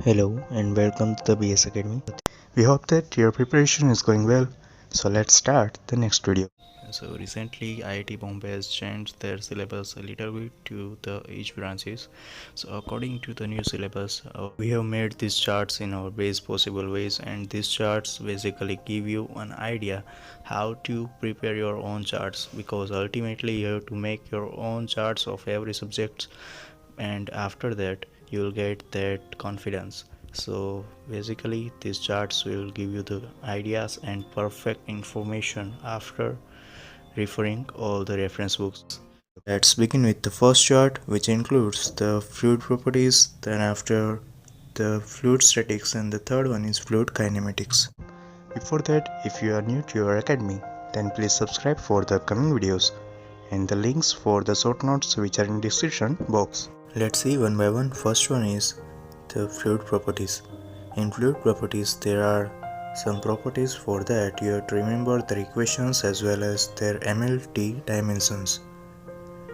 Hello and welcome to the BS Academy. We hope that your preparation is going well. So let's start the next video. So recently IIT Bombay has changed their syllabus a little bit to the each branches. So according to the new syllabus, we have made these charts in our best possible ways, and these charts basically give you an idea how to prepare your own charts, because ultimately you have to make your own charts of every subject, and after that you will get that confidence. So basically these charts will give you the ideas and perfect information after referring all the reference books. Let's begin with the first chart, which includes the fluid properties, then after the fluid statics, and the third one is fluid kinematics. Before that, if you are new to our academy, then please subscribe for the coming videos and the links for the short notes which are in description box. Let's see one by one. First one is the fluid properties. In fluid properties there are some properties. For that you have to remember their equations as well as their MLT dimensions.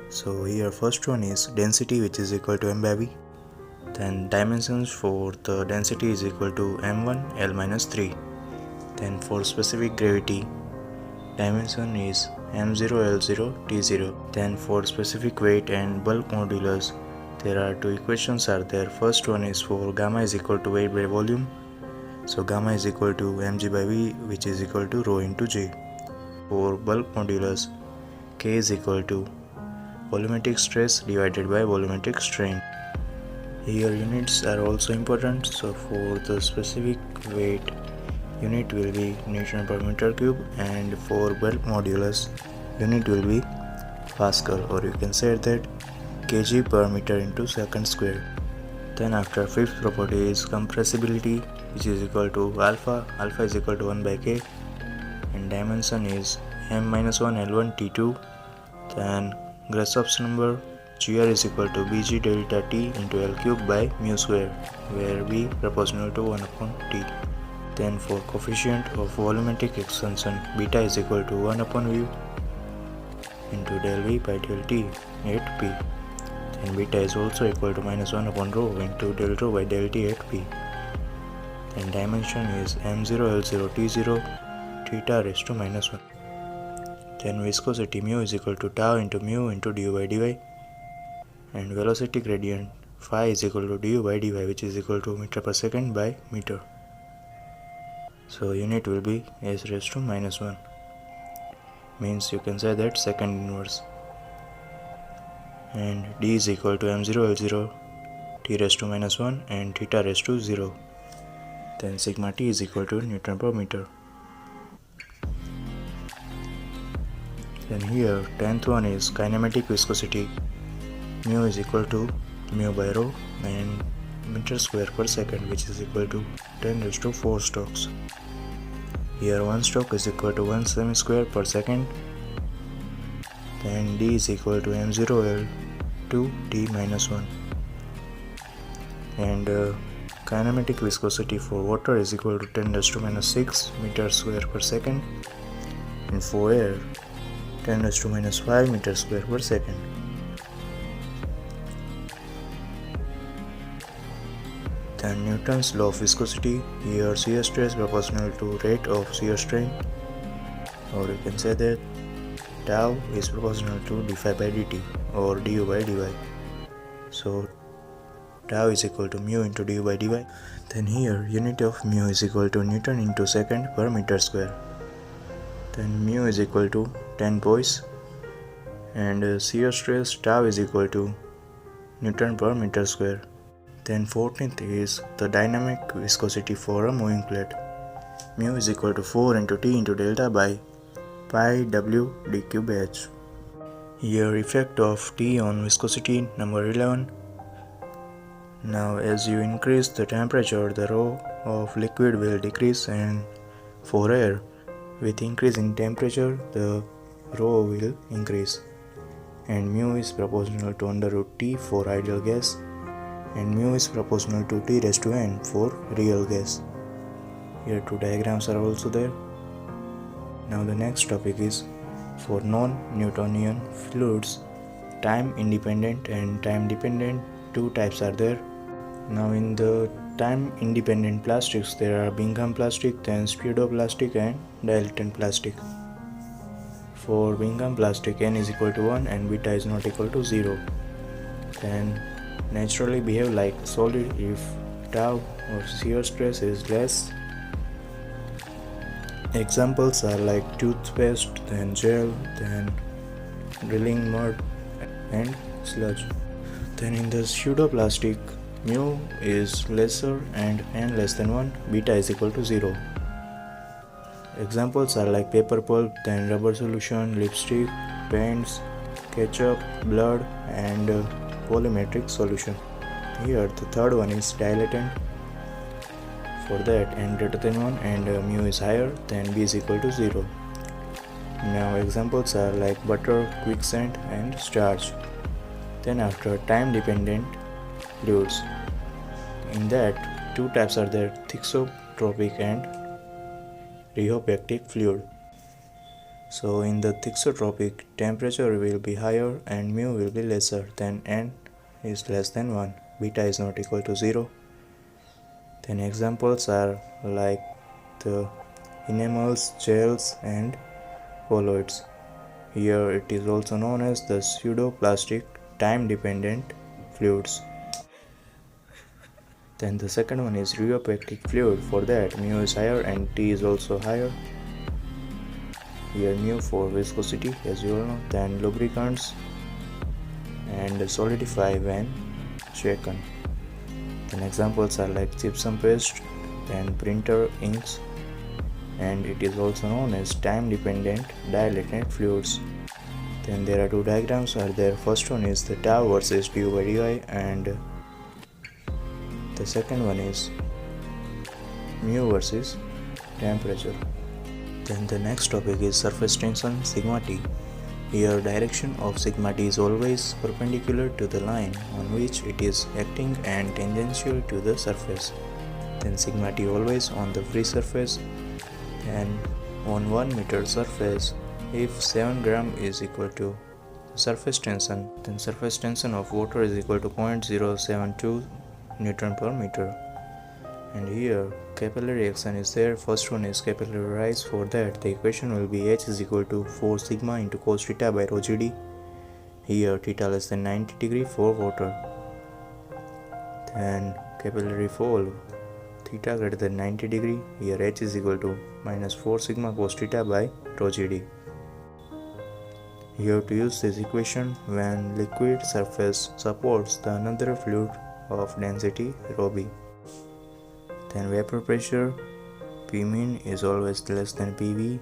So here first one is density, which is equal to m by v. Then dimensions for the density is equal to m1 L minus 3. Then for specific gravity, dimension is m0 L0 T0. Then for specific weight and bulk modulus, there are two equations are there. First one is for gamma is equal to weight by volume. So gamma is equal to mg by v, which is equal to rho into g. For bulk modulus, k is equal to volumetric stress divided by volumetric strain. Here units are also important. So for the specific weight, unit will be Newton per meter cube, and for bulk modulus, unit will be Pascal, or you can say that kg per meter into second square. Then after fifth property is compressibility, which is equal to alpha. Alpha is equal to 1 by k, and dimension is m-1 L1 T2. Then Grashoff's number, gr is equal to bg delta t into L cube by mu square, where b proportional to 1 upon t. Then for coefficient of volumetric expansion, beta is equal to 1 upon v into del v by del t at p. Then beta is also equal to minus 1 upon rho into del rho by del t at p. Then dimension is m0 L0 T0 theta raised to minus 1. Then viscosity mu is equal to tau into mu into du by dy, and velocity gradient phi is equal to du by dy, which is equal to meter per second by meter. So unit will be s raised to minus 1, means you can say that second inverse. And d is equal to m0 L0 t raised to minus 1 and theta raised to 0. Then sigma t is equal to Newton per meter. Then here 10th one is kinematic viscosity. Mu is equal to mu by rho and meter square per second, which is equal to 10 raised to 4 strokes. Here 1 stroke is equal to 1 semi square per second. Then d is equal to m0 L2 t minus 1. And kinematic viscosity for water is equal to 10 raised to minus 6 meter square per second, and for air 10 raised to minus 5 meter square per second. Then Newton's law of viscosity. Here shear stress proportional to rate of shear strain, or you can say that tau is proportional to d phi by dt or du by dy. So tau is equal to mu into du by dy. Then here unit of mu is equal to Newton into second per meter square. Then mu is equal to 10 poise, and shear stress tau is equal to Newton per meter square. Then 14th is the dynamic viscosity for a moving plate. Mu is equal to 4 into t into delta by pi w d cube h. Here effect of T on viscosity, number 11. Now as you increase the temperature, the rho of liquid will decrease, and for air, with increase in temperature, the rho will increase. And mu is proportional to under root T for ideal gas, and mu is proportional to T raised to n for real gas. Here two diagrams are also there. Now the next topic is for non-Newtonian fluids, time independent and time dependent. Two types are there. Now in the time independent plastics, there are Bingham plastic, then pseudoplastic and dilatant plastic. For Bingham plastic, n is equal to 1 and beta is not equal to 0. Then naturally behave like solid if tau or shear stress is less. Examples are like toothpaste, then gel, then drilling mud and sludge. Then in the pseudoplastic, mu is lesser and n less than 1, beta is equal to 0. Examples are like paper pulp, then rubber solution, lipstick, paints, ketchup, blood and polymetric solution. Here the third one is dilatant. For that n greater than 1 and mu is higher, then b is equal to 0. Now examples are like butter, quicksand and starch. Then after time dependent fluids, in that two types are there, thixotropic and rheopectic fluid. So in the thixotropic, temperature will be higher and mu will be lesser, then n is less than 1, beta is not equal to 0. Then examples are like the enamels, gels and colloids. Here it is also known as the pseudoplastic time dependent fluids. Then the second one is rheopectic fluid. For that mu is higher and T is also higher. Here mu for viscosity, as you all know. Then lubricants and solidify when shaken. Then examples are like gypsum paste, then printer inks, and it is also known as time dependent dilatant fluids. Then there are two diagrams are there. First one is the tau versus du by dy, and the second one is mu versus temperature. Then the next topic is surface tension sigma t. Here direction of sigma t is always perpendicular to the line on which it is acting and tangential to the surface. Then sigma t always on the free surface, and on 1 meter surface, if 7 gram is equal to surface tension, then surface tension of water is equal to 0.072 Newton per meter. And here capillary action is there. First one is capillary rise. For that the equation will be H is equal to 4 sigma into cos theta by rho GD. Here theta less than 90 degree for water. Then capillary fall, theta greater than 90 degree. Here H is equal to minus 4 sigma cos theta by rho GD. You have to use this equation when liquid surface supports the another fluid of density rho b. Then vapor pressure, P min is always less than PV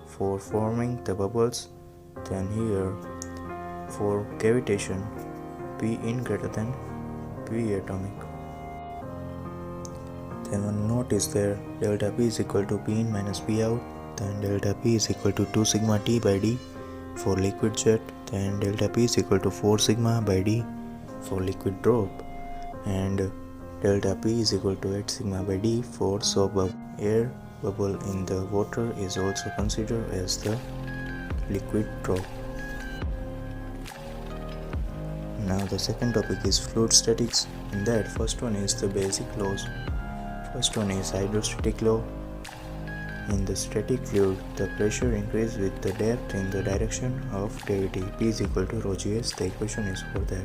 for forming the bubbles. Then here for cavitation, P in greater than P atomic. Then one note is there, delta P is equal to P in minus P out. Then delta P is equal to 2 sigma T by D for liquid jet. Then delta P is equal to 4 sigma by D for liquid drop. And delta P is equal to 8 sigma by D for soap bubble. Air bubble in the water is also considered as the liquid drop. Now the second topic is fluid statics. In that, first one is the basic laws. First one is hydrostatic law. In the static fluid, the pressure increases with the depth in the direction of gravity. P is equal to rho gs. The equation is for that.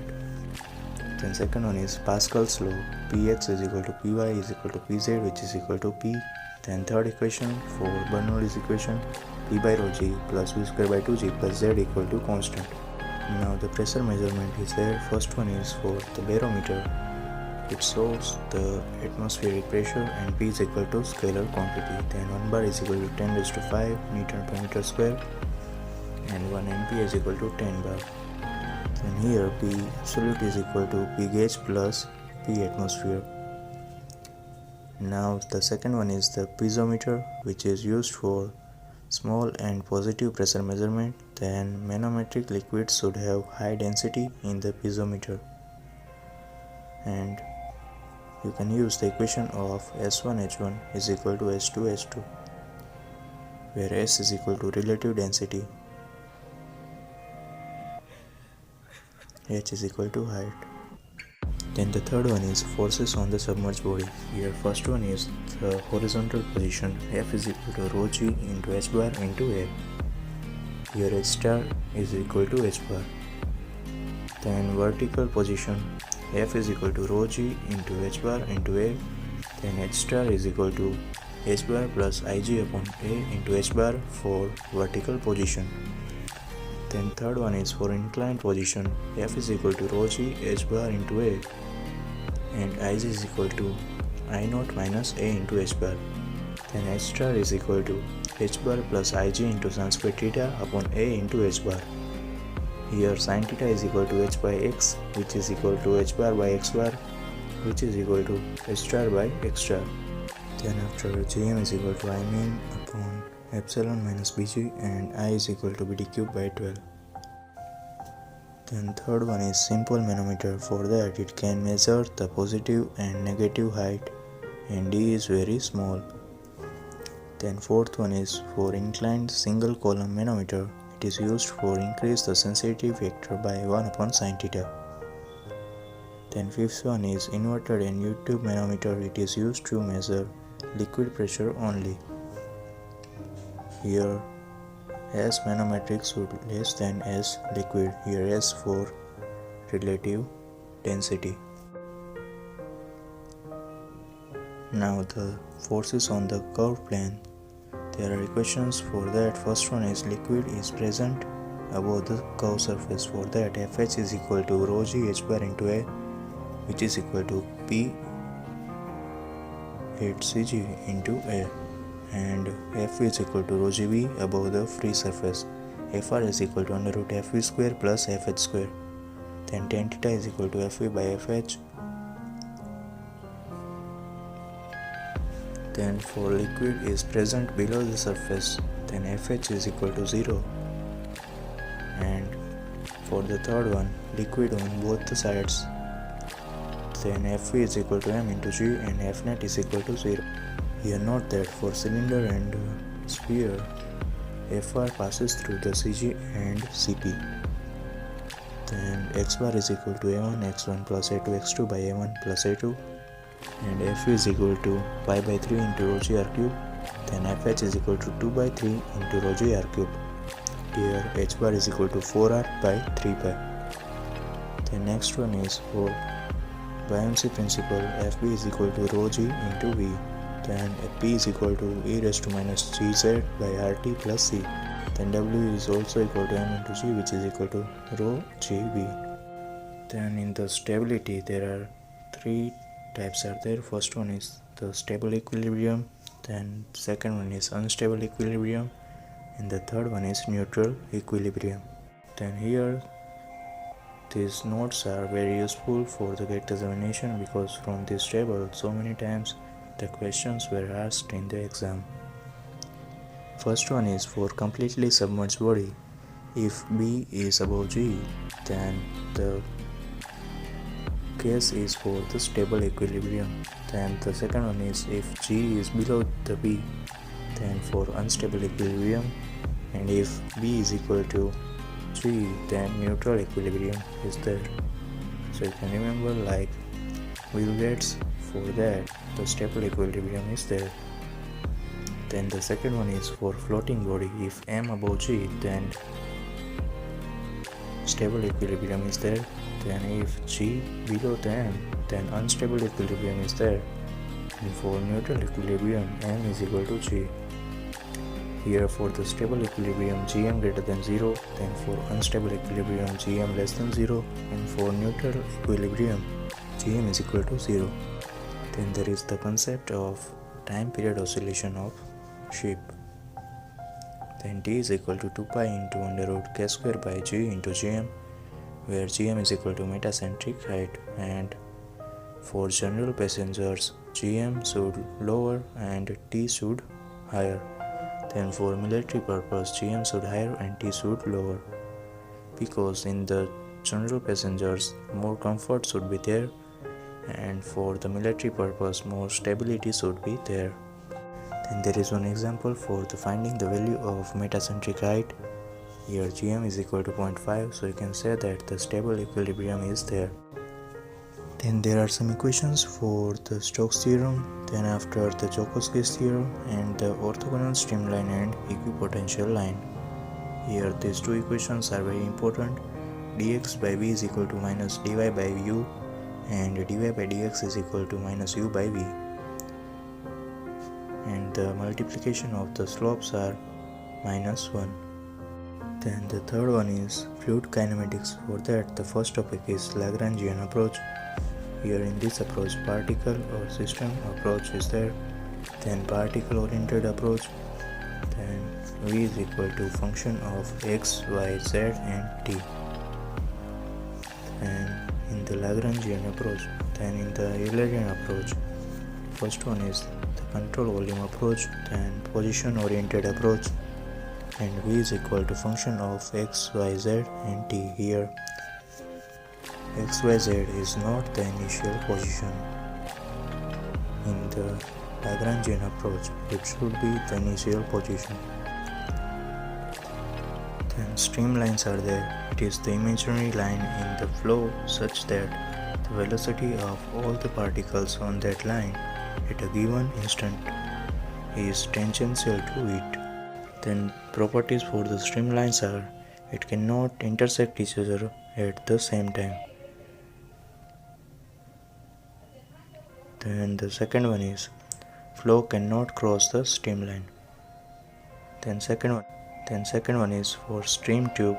Then second one is Pascal's law. Px is equal to Py is equal to Pz, which is equal to P. Then third equation for Bernoulli's equation, P by rho g plus V square by 2g plus Z equal to constant. Now the pressure measurement is there. First one is for the barometer. It shows the atmospheric pressure and P is equal to scalar quantity. Then 1 bar is equal to 10 raised to 5 Newton per meter square and 1 MP is equal to 10 bar. Then here P absolute is equal to P gauge plus P atmosphere. Now the second one is the piezometer, which is used for small and positive pressure measurement. Then manometric liquids should have high density in the piezometer. And you can use the equation of S1H1 is equal to S2H2, where S is equal to relative density, H is equal to height. Then the third one is forces on the submerged body. Here first one is the horizontal position, F is equal to rho g into h bar into a. Here h star is equal to h bar. Then vertical position, F is equal to rho g into h bar into a. Then h star is equal to h bar plus ig upon a into h bar for vertical position. Then third one is for inclined position, F is equal to rho g h bar into a, and ig is equal to I naught minus a into h bar. Then h star is equal to h bar plus ig into sin square theta upon a into h bar. Here sin theta is equal to h by x, which is equal to h bar by x bar, which is equal to h star by x star. Then after Gm is equal to I min upon epsilon minus bg, and I is equal to bd cube by 12. Then third one is simple manometer. For that it can measure the positive and negative height, and d is very small. Then fourth one is for inclined single column manometer. It is used for increase the sensitivity factor by 1 upon sin theta. Then fifth one is inverted and U-tube manometer. It is used to measure liquid pressure only. Here S manometric should less than S liquid. Here S for relative density. Now the forces on the curved plane. There are equations for that. First one is liquid is present above the curved surface. For that Fh is equal to rho g h bar into a, which is equal to P 8Cg into A, and F is equal to rho Gv above the free surface. Fr is equal to under root Fv square plus Fh square. Then tan theta is equal to Fv by Fh. Then for liquid is present below the surface, then Fh is equal to 0. And for the third one, liquid on both the sides, then Fv is equal to m into g, and F net is equal to 0. Here note that for cylinder and sphere, Fr passes through the Cg and Cp. Then x bar is equal to a1 x1 plus a2 x2 by a1 plus a2, and F is equal to pi by 3 into rho g r cube. Then Fh is equal to 2 by 3 into rho g r cube. Here h bar is equal to 4r by 3 pi. The next one is for buoyancy principle, Fb is equal to rho g into v. Then P is equal to e raised to minus gz by rt plus c. Then W is also equal to m into g, which is equal to rho gv. Then in the stability there are three types are there. First one is the stable equilibrium, then second one is unstable equilibrium, and the third one is neutral equilibrium. Then here these notes are very useful for the GATE examination, because from this table so many times the questions were asked in the exam. First one is for completely submerged body. If B is above G, then the case is for the stable equilibrium. Then the second one is if G is below the B, then for unstable equilibrium, and if B is equal to G, then neutral equilibrium is there. So you can remember, like Bill Gates, for that the stable equilibrium is there. Then the second one is for floating body. If M above G, then stable equilibrium is there. Then if G below the M, then unstable equilibrium is there. And for neutral equilibrium, M is equal to G. Here for the stable equilibrium, Gm greater than 0, then for unstable equilibrium, Gm less than 0, and for neutral equilibrium, Gm is equal to 0. Then there is the concept of time period oscillation of ship. Then T is equal to 2 pi into under root k square by G into Gm, where Gm is equal to metacentric height, and for general passengers, Gm should lower and T should higher. Then for military purpose, Gm should higher and T should lower, because in the general passengers more comfort should be there, and for the military purpose more stability should be there. Then there is one example for the finding the value of metacentric height. Here Gm is equal to 0.5, so you can say that the stable equilibrium is there. Then there are some equations for the Stokes theorem, then after the Joukowski's theorem and the orthogonal streamline and equipotential line. Here these two equations are very important. Dx by v is equal to minus dy by u and dy by dx is equal to minus u by v. And the multiplication of the slopes are minus 1. Then the third one is fluid kinematics. For that the first topic is Lagrangian approach. Here in this approach particle or system approach is there, then particle oriented approach, then v is equal to function of x, y, z and t. And in the Lagrangian approach, then in the Eulerian approach, first one is the control volume approach, then position oriented approach, and v is equal to function of x, y, z and t. Here x, y, z is not the initial position. In the Lagrangian approach, it should be the initial position. Then streamlines are there. It is the imaginary line in the flow such that the velocity of all the particles on that line at a given instant is tangential to it. Then properties for the streamlines are it cannot intersect each other at the same time. Then the second one is flow cannot cross the streamline. Then second one is for stream tube.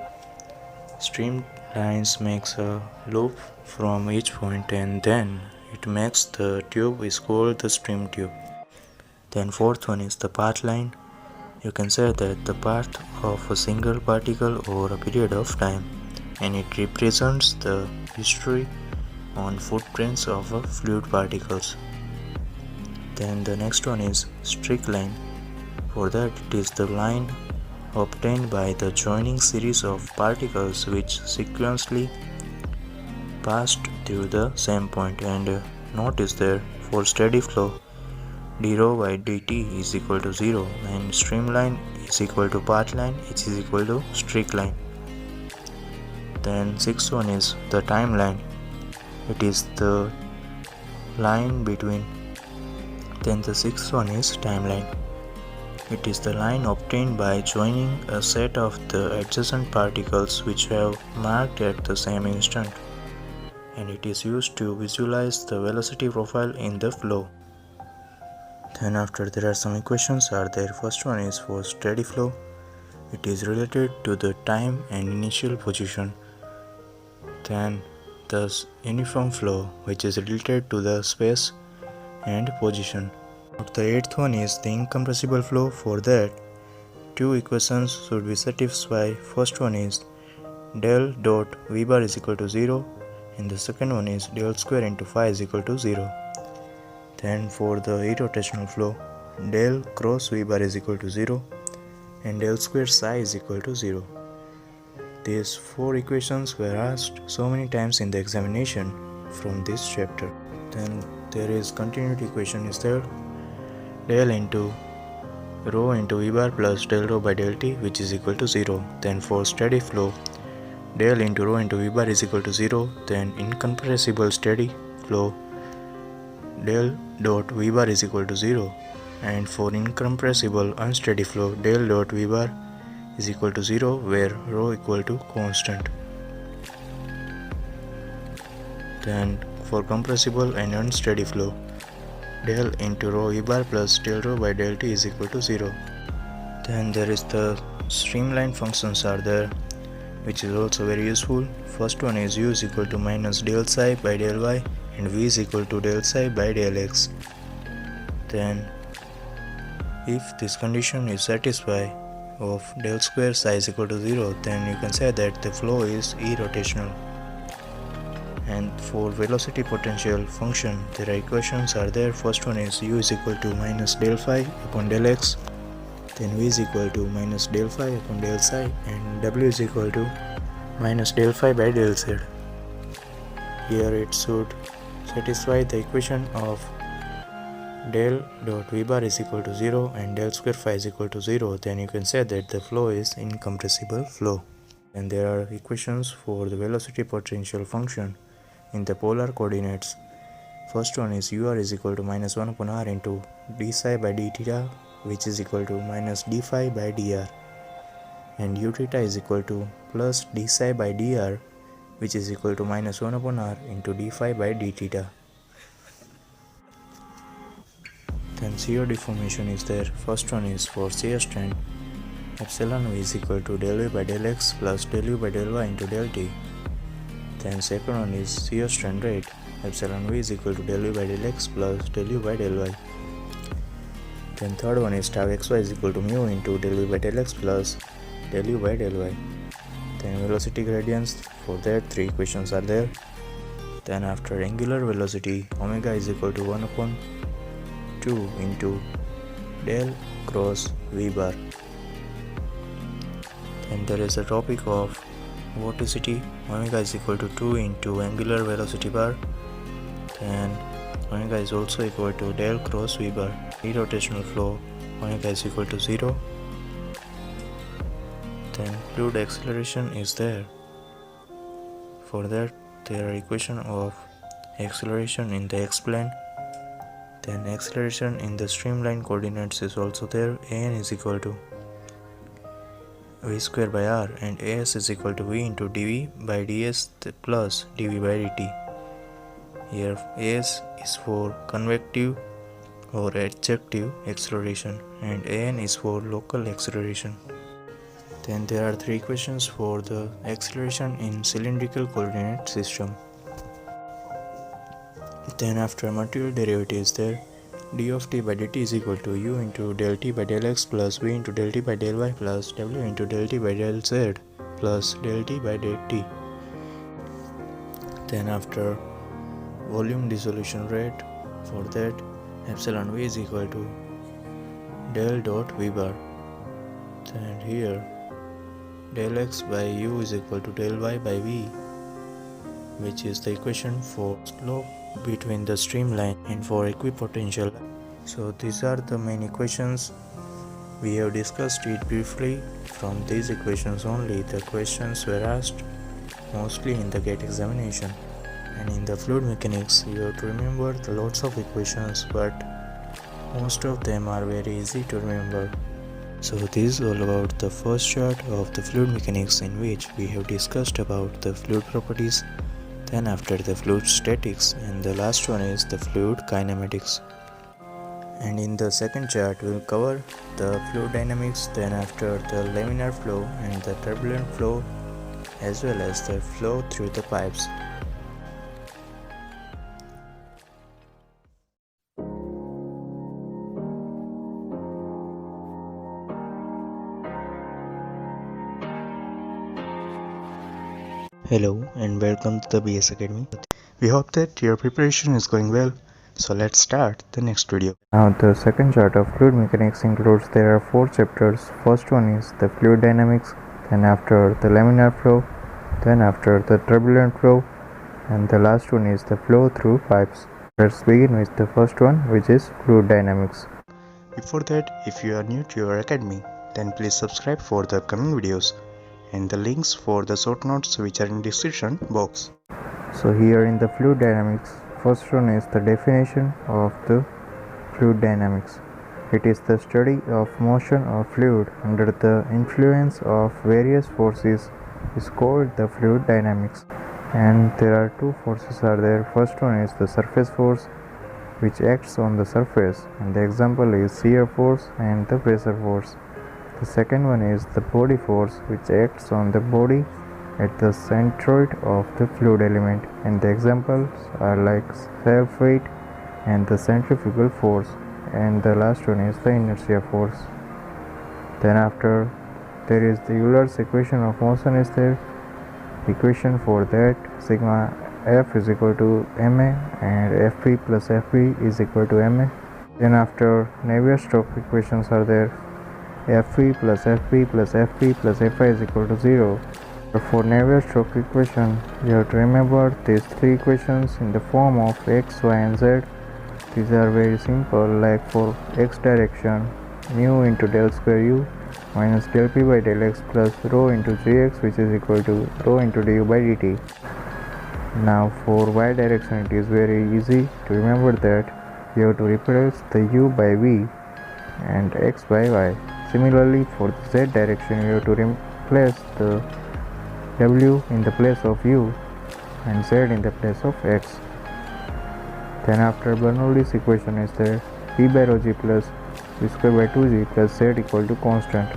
Streamlines makes a loop from each point and then it makes the tube is called the stream tube. Then fourth one is the path line. You can say that the path of a single particle over a period of time, and it represents the history on footprints of fluid particles. Then the next one is streak line. For that it is the line obtained by the joining series of particles which sequentially passed through the same point. And note is there for steady flow d rho by dt is equal to 0 and streamline is equal to path line which is equal to streak line. Then sixth one is the timeline. It is the line between. Then the sixth one is timeline. It is the line obtained by joining a set of the adjacent particles which have marked at the same instant, and it is used to visualize the velocity profile in the flow. Then after there are some equations are there. First one is for steady flow. It is related to the time and initial position. Then the uniform flow which is related to the space and position. The eighth one is the incompressible flow. For that two equations should be satisfied. First one is del dot v bar is equal to 0 and the second one is del square into phi is equal to 0. Then for the irrotational flow, del cross v bar is equal to 0 and del square psi is equal to 0. These four equations were asked so many times in the examination from this chapter. Then there is continuity equation is there, del into rho into v bar plus del rho by del t which is equal to 0. Then for steady flow, del into rho into v bar is equal to 0. Then incompressible steady flow, del dot v bar is equal to 0, and for incompressible unsteady flow del dot v bar is equal to 0 where rho equal to constant. Then for compressible and unsteady flow del into rho v bar plus del rho by del t is equal to 0. Then there is the streamline functions are there which is also very useful. First one is u is equal to minus del psi by del y and v is equal to del psi by del x. Then if this condition is satisfied of del square psi is equal to 0, then you can say that the flow is irrotational. And for velocity potential function there are equations are there. First one is u is equal to minus del phi upon del x, then v is equal to minus del phi upon del psi and w is equal to minus del phi by del z. Here it should satisfy the equation of del dot v bar is equal to 0 and del square phi is equal to 0, then you can say that the flow is incompressible flow. And there are equations for the velocity potential function in the polar coordinates. First one is ur is equal to minus 1 upon r into d psi by d theta, which is equal to minus d phi by dr, and u theta is equal to plus d psi by dr, which is equal to minus 1 upon r into d phi by d theta. Then shear deformation is there. First one is for shear strength, epsilon v is equal to del v by del x plus del u by del y into del t. Then second one is shear strain rate, epsilon v is equal to del v by del x plus del u by del y. Then third one is tau xy is equal to mu into del v by del x plus del u by del y. Then velocity gradients, for that 3 equations are there. Then after angular velocity, omega is equal to 1 upon 2 into del cross v bar. Then there is a topic of vorticity, omega is equal to 2 into angular velocity bar. Then omega is also equal to del cross v bar. Rotational flow, omega is equal to 0. Then fluid acceleration is there. For that there are equation of acceleration in the x-plane. Then acceleration in the streamline coordinates is also there. An is equal to v square by r and as is equal to v into dv by ds plus dv by dt. Here as is for convective or adjective acceleration and an is for local acceleration. Then there are 3 equations for the acceleration in cylindrical coordinate system. Then after material derivative is there, d of t by dt is equal to u into del t by del x plus v into del t by del y plus w into del t by del z plus del t by del t. Then after volume dissolution rate, for that epsilon v is equal to del dot v bar. Then here del x by u is equal to del y by v, which is the equation for slope between the streamline and for equipotential. So these are the main equations. We have discussed it briefly. From these equations only the questions were asked, mostly in the GATE examination. And in the fluid mechanics you have to remember the lots of equations, but most of them are very easy to remember. So this is all about the first chart of the fluid mechanics, in which we have discussed about the fluid properties, then after the fluid statics, and the last one is the fluid kinematics. And in the second chart we will cover the fluid dynamics, then after the laminar flow and the turbulent flow, as well as the flow through the pipes. Hello and welcome to the BS Academy. We hope that your preparation is going well. So let's start the next video. Now the second chart of fluid mechanics includes there are 4 chapters. First one is the fluid dynamics, then after the laminar flow, then after the turbulent flow, and the last one is the flow through pipes. Let's begin with the first one, which is fluid dynamics. Before that, if you are new to our academy, then please subscribe for the upcoming videos and the links for the short notes which are in description box. So here in the fluid dynamics, first one is the definition of the fluid dynamics. It is the study of motion of fluid under the influence of various forces is called the fluid dynamics. And there are 2 forces are there. First one is the surface force, which acts on the surface, and the example is shear force and the pressure force. The second one is the body force, which acts on the body at the centroid of the fluid element, and the examples are like self-weight and the centrifugal force, and the last one is the inertia force. Then after there is the Euler's equation of motion is there. Equation for that, sigma f is equal to ma and fp plus fb is equal to ma. Then after Navier-Stokes equations are there. Fp plus fp plus fp plus fi is equal to 0. For Navier-Stokes equation, you have to remember these 3 equations in the form of x, y and z. These are very simple, like for x direction, mu into del square u minus del p by del x plus rho into gx, which is equal to rho into du by dt. Now for y direction it is very easy to remember that you have to replace the u by v and x by y. Similarly for the z direction you have to replace the w in the place of u and z in the place of x. Then after Bernoulli's equation is there p by rho g plus v square by 2g plus z equal to constant,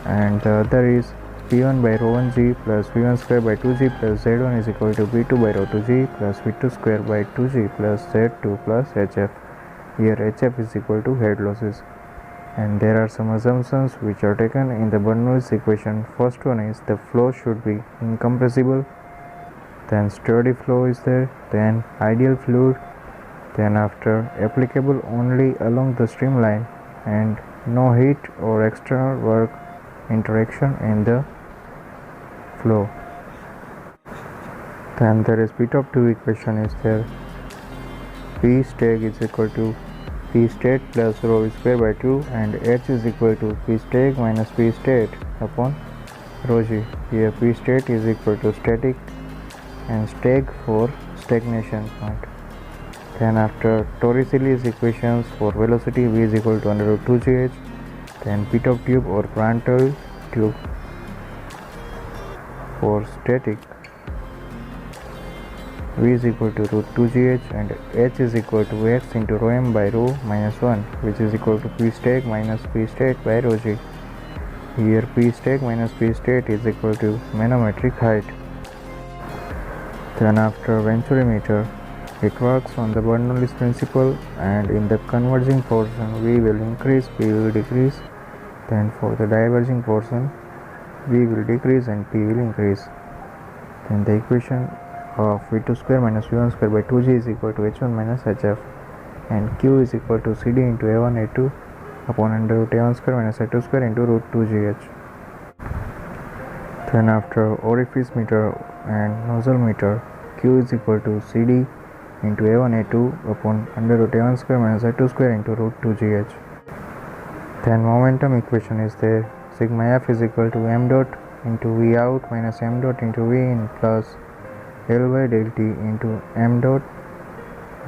and the other is p1 by rho 1g plus v1 square by 2g plus z1 is equal to v2 by rho 2g plus v2 square by 2g plus z2 plus hf. Here hf is equal to head losses, and there are some assumptions which are taken in the Bernoulli's equation. First one is the flow should be incompressible, then sturdy flow is there, then ideal fluid, then after applicable only along the streamline and no heat or external work interaction in the flow. Then there is bit of 2 equation is there. P stag is equal to P state plus rho square by 2 and H is equal to P stag minus P state upon rho g. Here P state is equal to static and stag for stagnation point. Then after Torricelli's equations for velocity v is equal to under root 2gh, then bit of tube or Prandtl tube for static v is equal to root 2gh and h is equal to x into rho m by rho minus 1, which is equal to p stag minus p state by rho g. Here p stag minus p state is equal to manometric height. Then after venturimeter, it works on the Bernoulli's principle, and in the converging portion v will increase, p will decrease. Then for the diverging portion v will decrease and p will increase. Then the equation of v2 square minus v1 square by 2g is equal to h1 minus hf, and q is equal to cd into a1 a2 upon under root a1 square minus a2 square into root 2gh. Then after orifice meter and nozzle meter, q is equal to cd into a1 a2 upon under root a1 square minus a2 square into root 2gh. Then momentum equation is there. Sigma f is equal to m dot into v out minus m dot into v in plus L by del T into m dot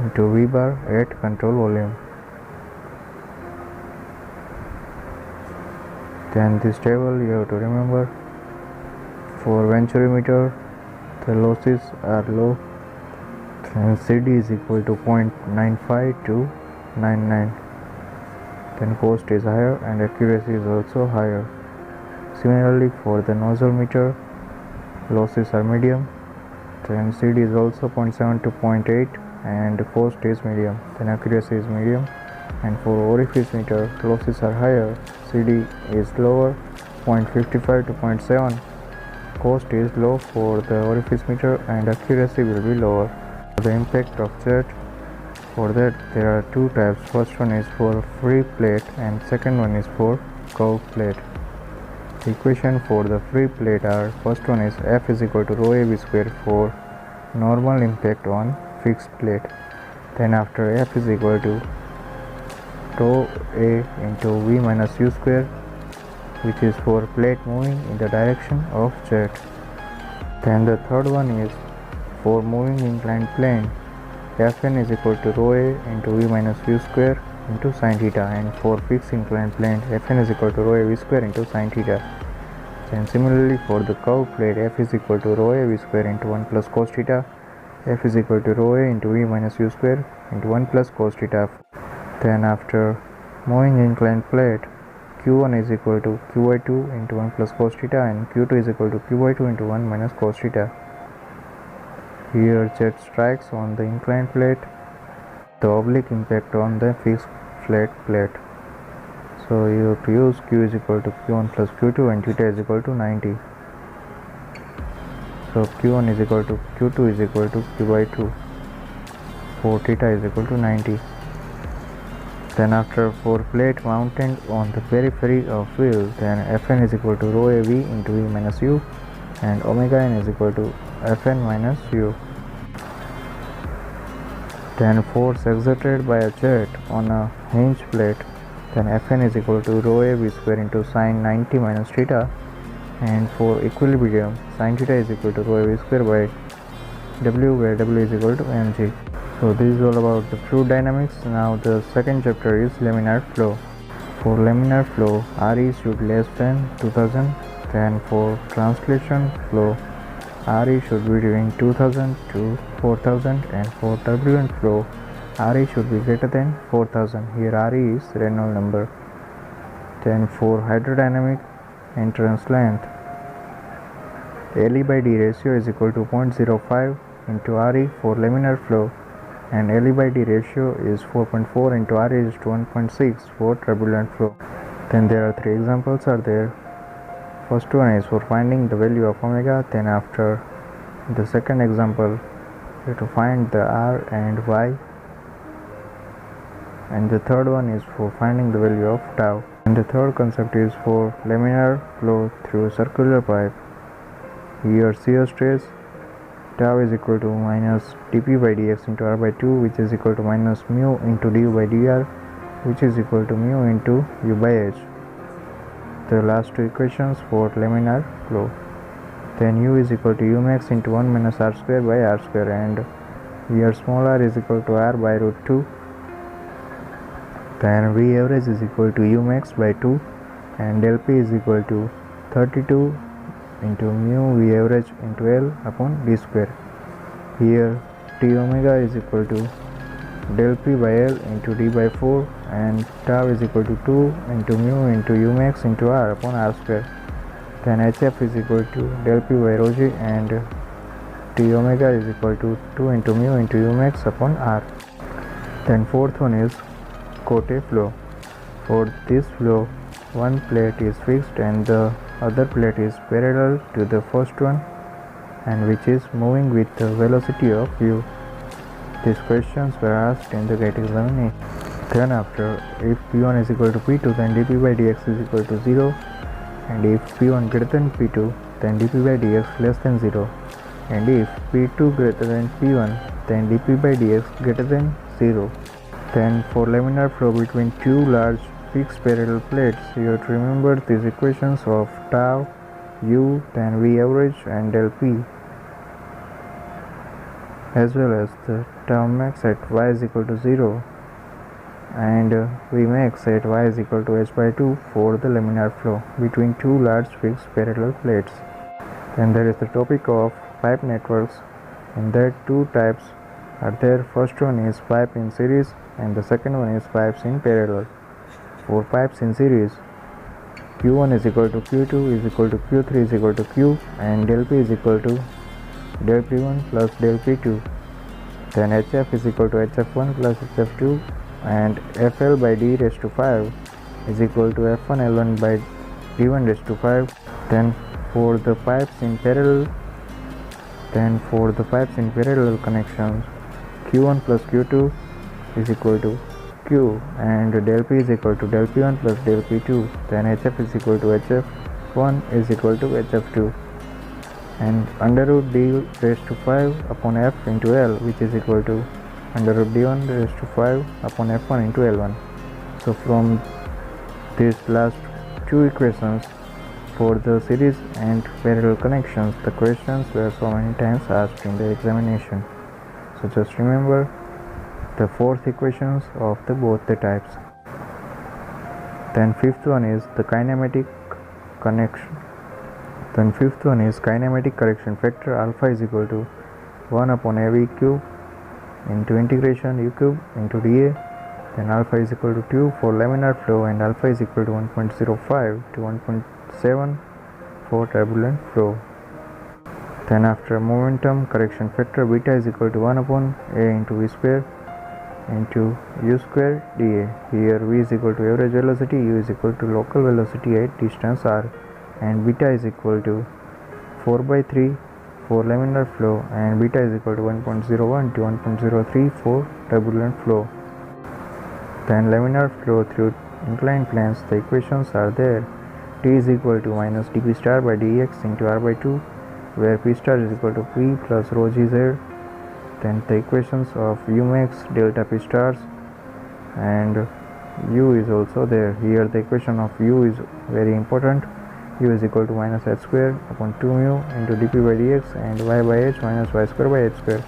into v bar at control volume. Then this table you have to remember. For venturimeter, the losses are low, and CD is equal to 0.95 to 99. Then cost is higher and accuracy is also higher. Similarly for the nozzle meter, losses are medium, then CD is also 0.7 to 0.8 and cost is medium, then accuracy is medium. And for orifice meter, losses are higher, CD is lower, 0.55 to 0.7, cost is low for the orifice meter and accuracy will be lower. The impact of jet, for that there are two types. First one is for free plate and second one is for curved plate. The equation for the free plate are, first one is F is equal to rho AB square for normal impact on fixed plate. Then after F is equal to rho A into V minus U square, which is for plate moving in the direction of jet. Then the third one is for moving inclined plane, Fn is equal to rho A into V minus U square into sin theta, and for fixed inclined plane, Fn is equal to rho A V square into sin theta. And similarly for the curved plate, F is equal to rho A V square into 1 plus cos theta, F is equal to rho A into V minus U square into 1 plus cos theta. Then after moving inclined plate, Q1 is equal to Q by 2 into 1 plus cos theta and Q2 is equal to Q by 2 into 1 minus cos theta. Here jet strikes on the inclined plate, the oblique impact on the fixed flat plate. So you have to use Q is equal to Q1 plus Q2 and theta is equal to 90. So Q1 is equal to Q2 is equal to Q by 2 for theta is equal to 90. Then after for plate mounted on the periphery of wheel, then Fn is equal to rho AV into V minus U and omega n is equal to Fn minus U. Then force exerted by a jet on a hinge plate, then Fn is equal to rho AV square into sin 90 minus theta, and for equilibrium sin theta is equal to rho AV square by W, where W is equal to mg. So this is all about the fluid dynamics. Now the second chapter is laminar flow. For laminar flow, Re should less than 2000. Then for translation flow, Re should be between 2000 to 4000, and for turbulent flow, Re should be greater than 4000. Here Re is Reynolds number. Then for hydrodynamic entrance length, Le by D ratio is equal to 0.05 into Re for laminar flow, and Le by D ratio is 4.4 into Re is to 1.6 for turbulent flow. Then there are three examples are there. First one is for finding the value of omega. Then after the second example, you have to find the R and Y, and the third one is for finding the value of tau. And the third concept is for laminar flow through a circular pipe. Here shear stress tau is equal to minus dp by dx into r by 2, which is equal to minus mu into du by dr, which is equal to mu into u by h. The last two equations for laminar flow. Then u is equal to u max into 1 minus r square by r square, and here small r is equal to r by root 2. Then V average is equal to U max by 2, and del P is equal to 32 into mu V average into L upon D square. Here T omega is equal to del P by L into D by 4, and tau is equal to 2 into mu into U max into R upon R square. Then HF is equal to del P by rho G, and T omega is equal to 2 into mu into U max upon R. Then fourth one is Cote flow. For this flow, one plate is fixed and the other plate is parallel to the first one, and which is moving with the velocity of u. These questions were asked in the GATE examination. Then after, if P1 is equal to P2, then dP by dx is equal to 0, and if P1 greater than P2, then dP by dx less than 0, and if P2 greater than P1, then dP by dx greater than 0. Then for laminar flow between two large fixed parallel plates, you have to remember these equations of tau, u, then V average and del P, as well as the tau max at y is equal to 0 and V max at y is equal to h by 2 for the laminar flow between two large fixed parallel plates. Then there is the topic of pipe networks. In that two types are there. First one is pipe in series, and the second one is pipes in parallel. For pipes in series, Q1 is equal to Q2 is equal to Q3 is equal to Q, and del P is equal to del P1 plus del P2. Then HF is equal to HF1 plus HF2, and FL by D raised to 5 is equal to F1 L1 by D1 raised to 5. Then for the pipes in parallel connections, Q1 plus Q2 is equal to Q, and del P is equal to del P1 plus del P2. Then HF is equal to HF1 is equal to HF2, and under root D raised to 5 upon F into L, which is equal to under root D1 raised to 5 upon F1 into L1. So from these last two equations for the series and parallel connections, the questions were so many times asked in the examination. So just remember the fourth equations of both the types. Then fifth one is the kinematic connection. Then fifth one is kinematic correction factor. Alpha is equal to 1 upon AV cube into integration U cube into dA. Then alpha is equal to 2 for laminar flow, and alpha is equal to 1.05 to 1.7 for turbulent flow. Then after momentum correction factor, beta is equal to 1 upon A into V square into U square dA. Here V is equal to average velocity, U is equal to local velocity at distance r, and beta is equal to 4 by 3 for laminar flow, and beta is equal to 1.01 to 1.03 for turbulent flow. Then laminar flow through inclined planes, the equations are there. T is equal to minus dp star by dx into r by 2, where p star is equal to p plus rho gz. Then the equations of u max delta p stars, and u is also there. Here the equation of u is very important. u is equal to minus h square upon 2 mu into dp by dx and y by h minus y square by h square.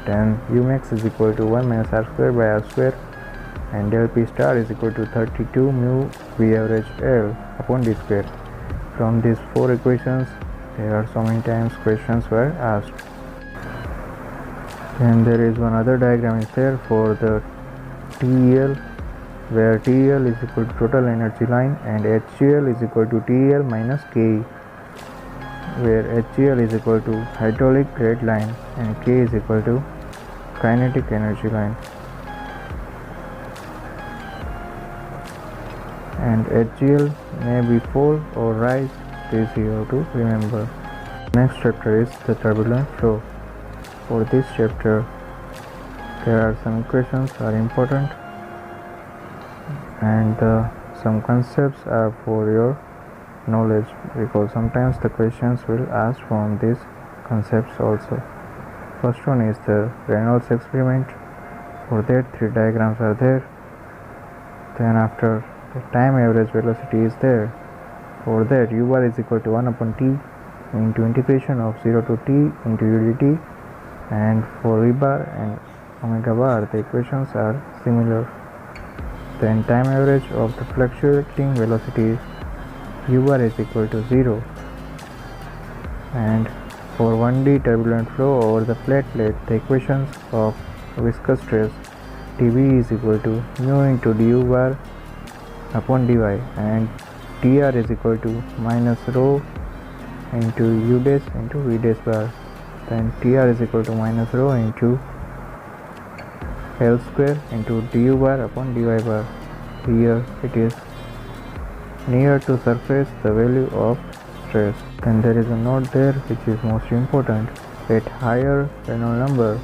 Then u max is equal to 1 minus r square by r square and del p star is equal to 32 mu v average L upon d square. From these 4 equations, there are so many times questions were asked. Then there is one other diagram is there for the TEL, where TEL is equal to total energy line and HGL is equal to TEL minus KE, where HGL is equal to hydraulic rate line and K is equal to kinetic energy line. And HGL may be fall or rise, this you have to remember. Next chapter is the turbulent flow. For this chapter, there are some equations are important and some concepts are for your knowledge, because sometimes the questions will ask from these concepts also. First one is the Reynolds experiment. For that 3 diagrams are there. Then after, the time average velocity is there. For that, u bar is equal to 1 upon t into integration of 0 to t into u dt, and for v bar and omega bar the equations are similar. Then time average of the fluctuating velocity u bar is equal to 0, and for 1D turbulent flow over the flat plate the equations of viscous stress dV is equal to mu into du bar upon dy, and dr is equal to minus rho into u dash into v dash bar. Then Tr is equal to minus rho into L square into du bar upon dy bar. Here it is near to surface the value of stress. Then there is a note there which is most important. At higher Reynolds number,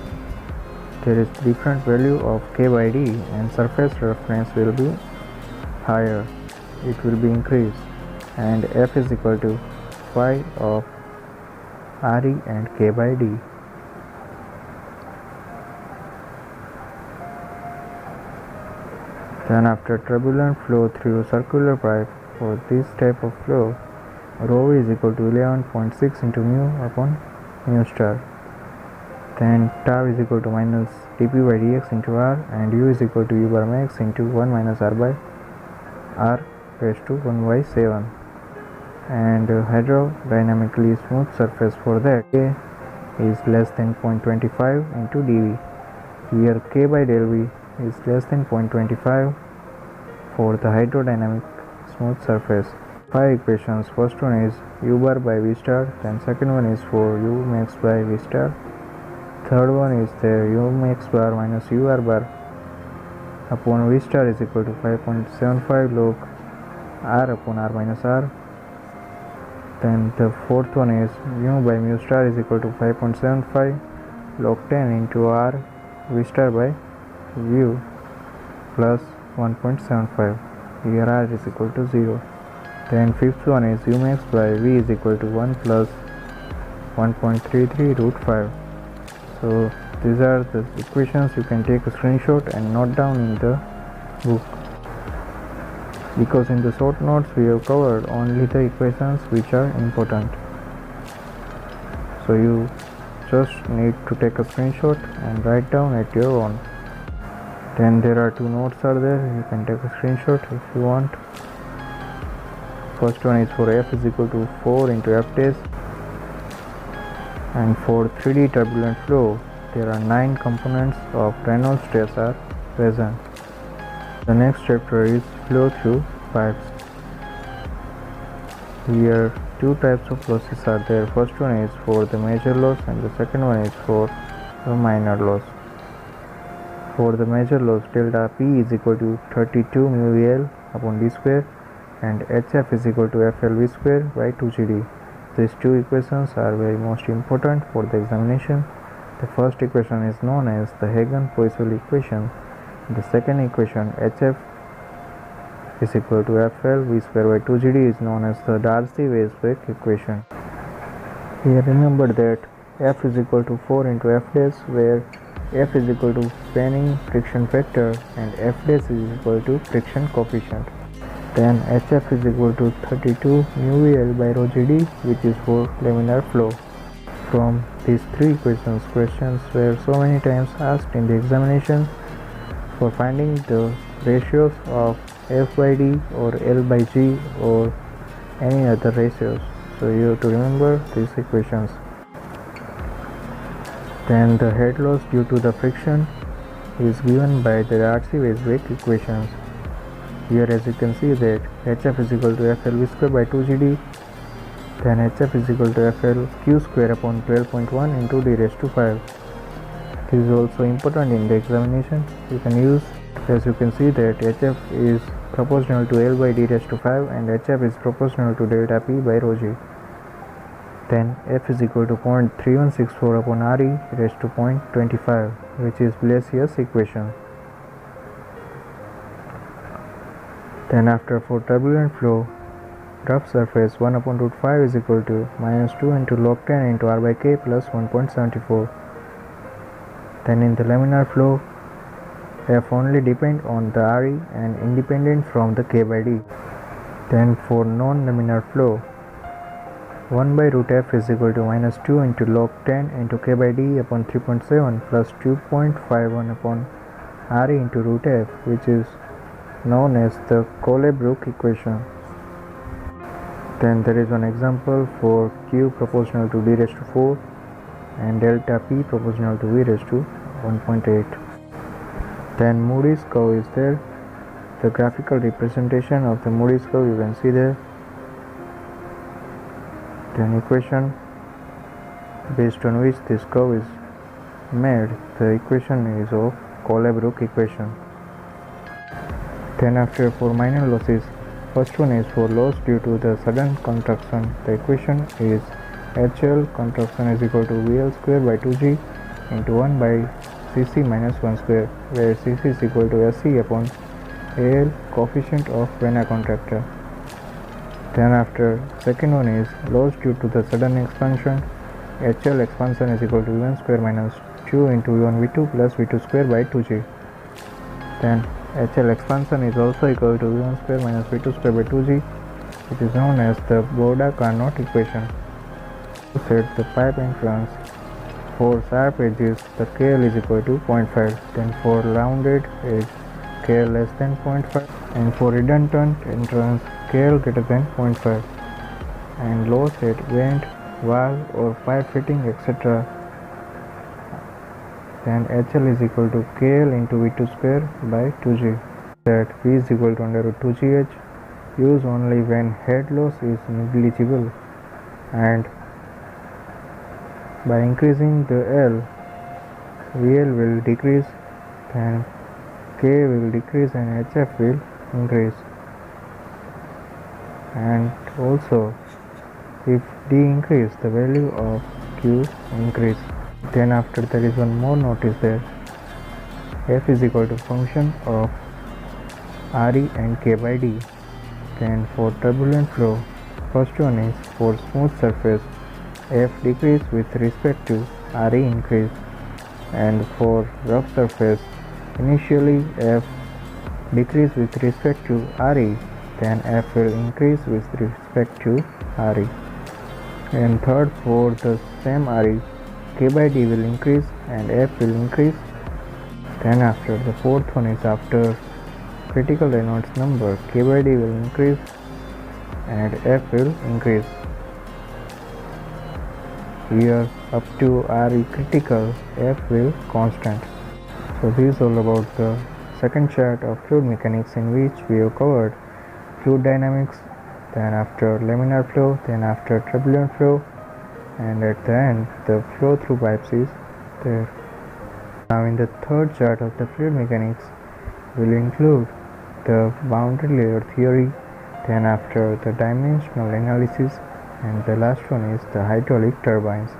there is different value of k by d and surface reference will be higher. It will be increased, and F is equal to phi of Re and k by d. Then after turbulent flow through circular pipe, for this type of flow, rho is equal to 11.6 into mu upon mu star. Then tau is equal to minus dp by dx into r, and u is equal to u bar max into 1 minus r by r raised to 1 by 7. And hydrodynamically smooth surface for that k is less than 0.25 into dv. Here k by del v is less than 0.25 for the hydrodynamic smooth surface. 5 equations. First one is u bar by v star, then second one is for u max by v star, third one is the u max bar minus u r bar upon v star is equal to 5.75 log r upon r minus r. Then the fourth one is mu by mu star is equal to 5.75 log 10 into r v star by u plus 1.75. Here r is equal to 0. Then fifth one is u max by v is equal to 1 plus 1.33 root 5. So these are the equations. You can take a screenshot and note down in the book, because in the short notes we have covered only the equations which are important. So you just need to take a screenshot and write down at your own. Then there are 2 notes are there, you can take a screenshot if you want. First one is for f is equal to 4 into f dash, and for 3D turbulent flow there are 9 components of Reynolds stress are present. The next chapter is flow through pipes. Here 2 types of losses are there. First one is for the major loss and the second one is for the minor loss. For the major loss, delta P is equal to 32 mu VL upon d square and HF is equal to FLV square by 2GD. These 2 equations are very most important for the examination. The first equation is known as the Hagen-Poiseuille equation. The second equation, HF is equal to FLV square by 2GD, is known as the Darcy-Weisbach equation. Here remember that F is equal to 4 into F dash, where F is equal to fanning friction factor and F dash is equal to friction coefficient. Then HF is equal to 32 mu VL by rho GD, which is for laminar flow. From these three questions were so many times asked in the examination for finding the ratios of F by D or L by G or any other ratios. So you have to remember these equations. Then the head loss due to the friction is given by the Darcy-Weisbach equations. Here as you can see that HF is equal to FL V square by 2GD, then HF is equal to FL Q square upon 12.1 into D raised to 5. This is also important in the examination. You can use, as you can see that HF is proportional to L by D raised to 5 and HF is proportional to delta P by rho G. Then F is equal to 0.3164 upon Re raised to 0.25, which is Blasius equation. Then after for turbulent flow, rough surface 1 upon root 5 is equal to minus 2 into log 10 into R by K plus 1.74. Then in the laminar flow, F only depend on the Re and independent from the K by D. Then for non-laminar flow, 1 by root F is equal to minus 2 into log 10 into K by D upon 3.7 plus 2.51 upon Re into root F, which is known as the Colebrook equation. Then there is one example for Q proportional to D raised to 4 and delta P proportional to V raised to 1.8. Then Moody's curve is there. The graphical representation of the Moody's curve you can see there. Then equation based on which this curve is made, the equation is of Colebrook equation. Then after for minor losses, first one is for loss due to the sudden contraction. The equation is HL contraction is equal to VL square by 2G into 1 by CC minus 1 square, where CC is equal to SC upon AL, coefficient of vena contracta. Then after second one is loss due to the sudden expansion. HL expansion is equal to V1 square minus 2 into V1 V2 plus V2 square by 2G. Then HL expansion is also equal to V1 square minus V2 square by 2G, which is known as the Borda-Carnot equation. To set the pipe entrance, for sharp edges the KL is equal to 0.5, then for rounded edge KL less than 0.5, and for redundant entrance KL greater than 0.5, and loss at vent, valve or pipe fitting etc. Then HL is equal to KL into V2 square by 2G. That V is equal to under root 2GH, use only when head loss is negligible, and by increasing the L, VL will decrease, then K will decrease and HF will increase. And also if D increase, the value of Q increase. Then after there is one more notice there. F is equal to function of Re and K by D. Then for turbulent flow, first one is for smooth surface, F decrease with respect to Re increase, and for rough surface, initially F decrease with respect to Re, then F will increase with respect to Re. And third, for the same Re, K by D will increase and F will increase. Then after the fourth one is after critical Reynolds number, K by D will increase and F will increase. Here up to Re critical, F will constant. So this is all about the second chart of fluid mechanics, in which we have covered fluid dynamics, then after laminar flow, then after turbulent flow, and at the end the flow through pipes is there. Now in the third chart of the fluid mechanics, we will include the boundary layer theory, then after the dimensional analysis, and the last one is the hydraulic turbines.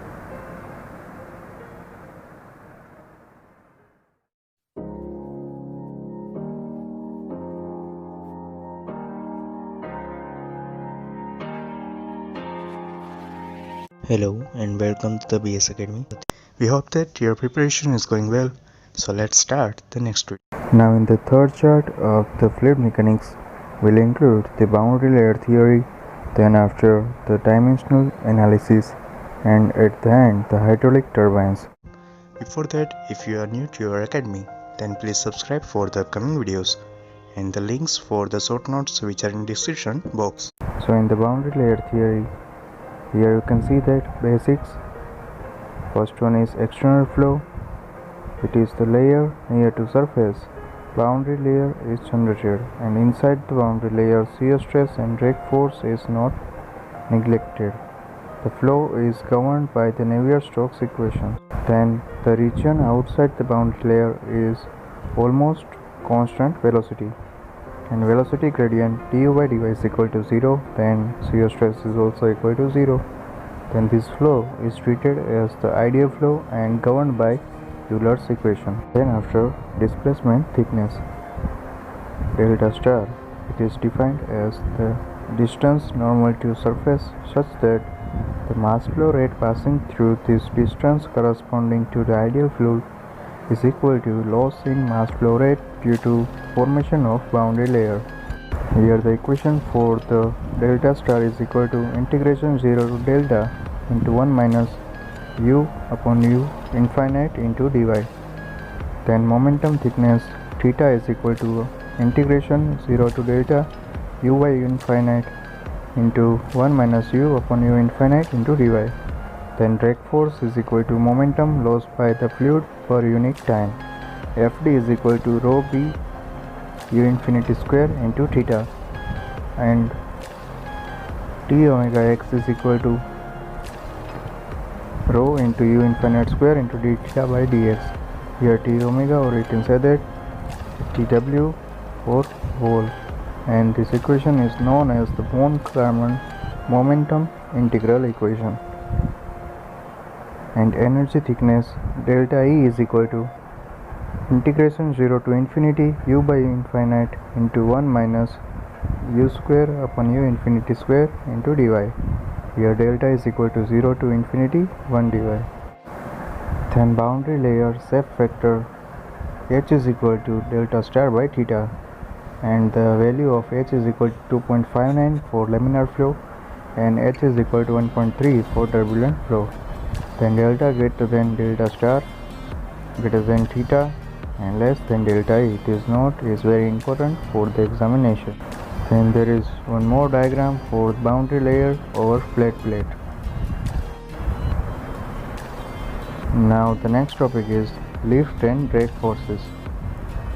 Hello and welcome to the BS Academy. We hope that your preparation is going well. So let's start the next video. Now in the third chart of the fluid mechanics, will include the boundary layer theory, then after the dimensional analysis, and at the end the hydraulic turbines. Before that, if you are new to our academy, then please subscribe for the upcoming videos and the links for the short notes which are in description box. So in the boundary layer theory, here you can see that basics. First one is external flow. It is the layer near to surface. Boundary layer is generated, and inside the boundary layer shear stress and drag force is not neglected. The flow is governed by the Navier-Stokes equation. Then the region outside the boundary layer is almost constant velocity, and velocity gradient du by dy is equal to 0. Then shear stress is also equal to 0. Then this flow is treated as the ideal flow and governed by Euler's equation. Then after displacement thickness, delta star, it is defined as the distance normal to surface such that the mass flow rate passing through this distance corresponding to the ideal fluid is equal to loss in mass flow rate due to formation of boundary layer. Here the equation for the delta star is equal to integration 0 to delta into 1 minus u upon u infinite into dy. Then momentum thickness theta is equal to integration 0 to delta u by u infinite into 1 minus u upon u infinite into dy. Then drag force is equal to momentum lost by the fluid per unit time. Fd is equal to rho b u infinity square into theta, and t omega x is equal to rho into u infinite square into d theta by dx. Here t omega, or you can say that tw or whole, and this equation is known as the von Karman momentum integral equation. And energy thickness delta E is equal to integration 0 to infinity u by u infinite into 1 minus u square upon u infinity square into dy. Here delta is equal to 0 to infinity 1 dy. Then boundary layer shape factor h is equal to delta star by theta, and the value of h is equal to 2.59 for laminar flow and h is equal to 1.3 for turbulent flow. Then delta greater than delta star greater than theta and less than delta E. This note is very important for the examination. Then there is one more diagram for boundary layer over flat plate. Now the next topic is lift and drag forces.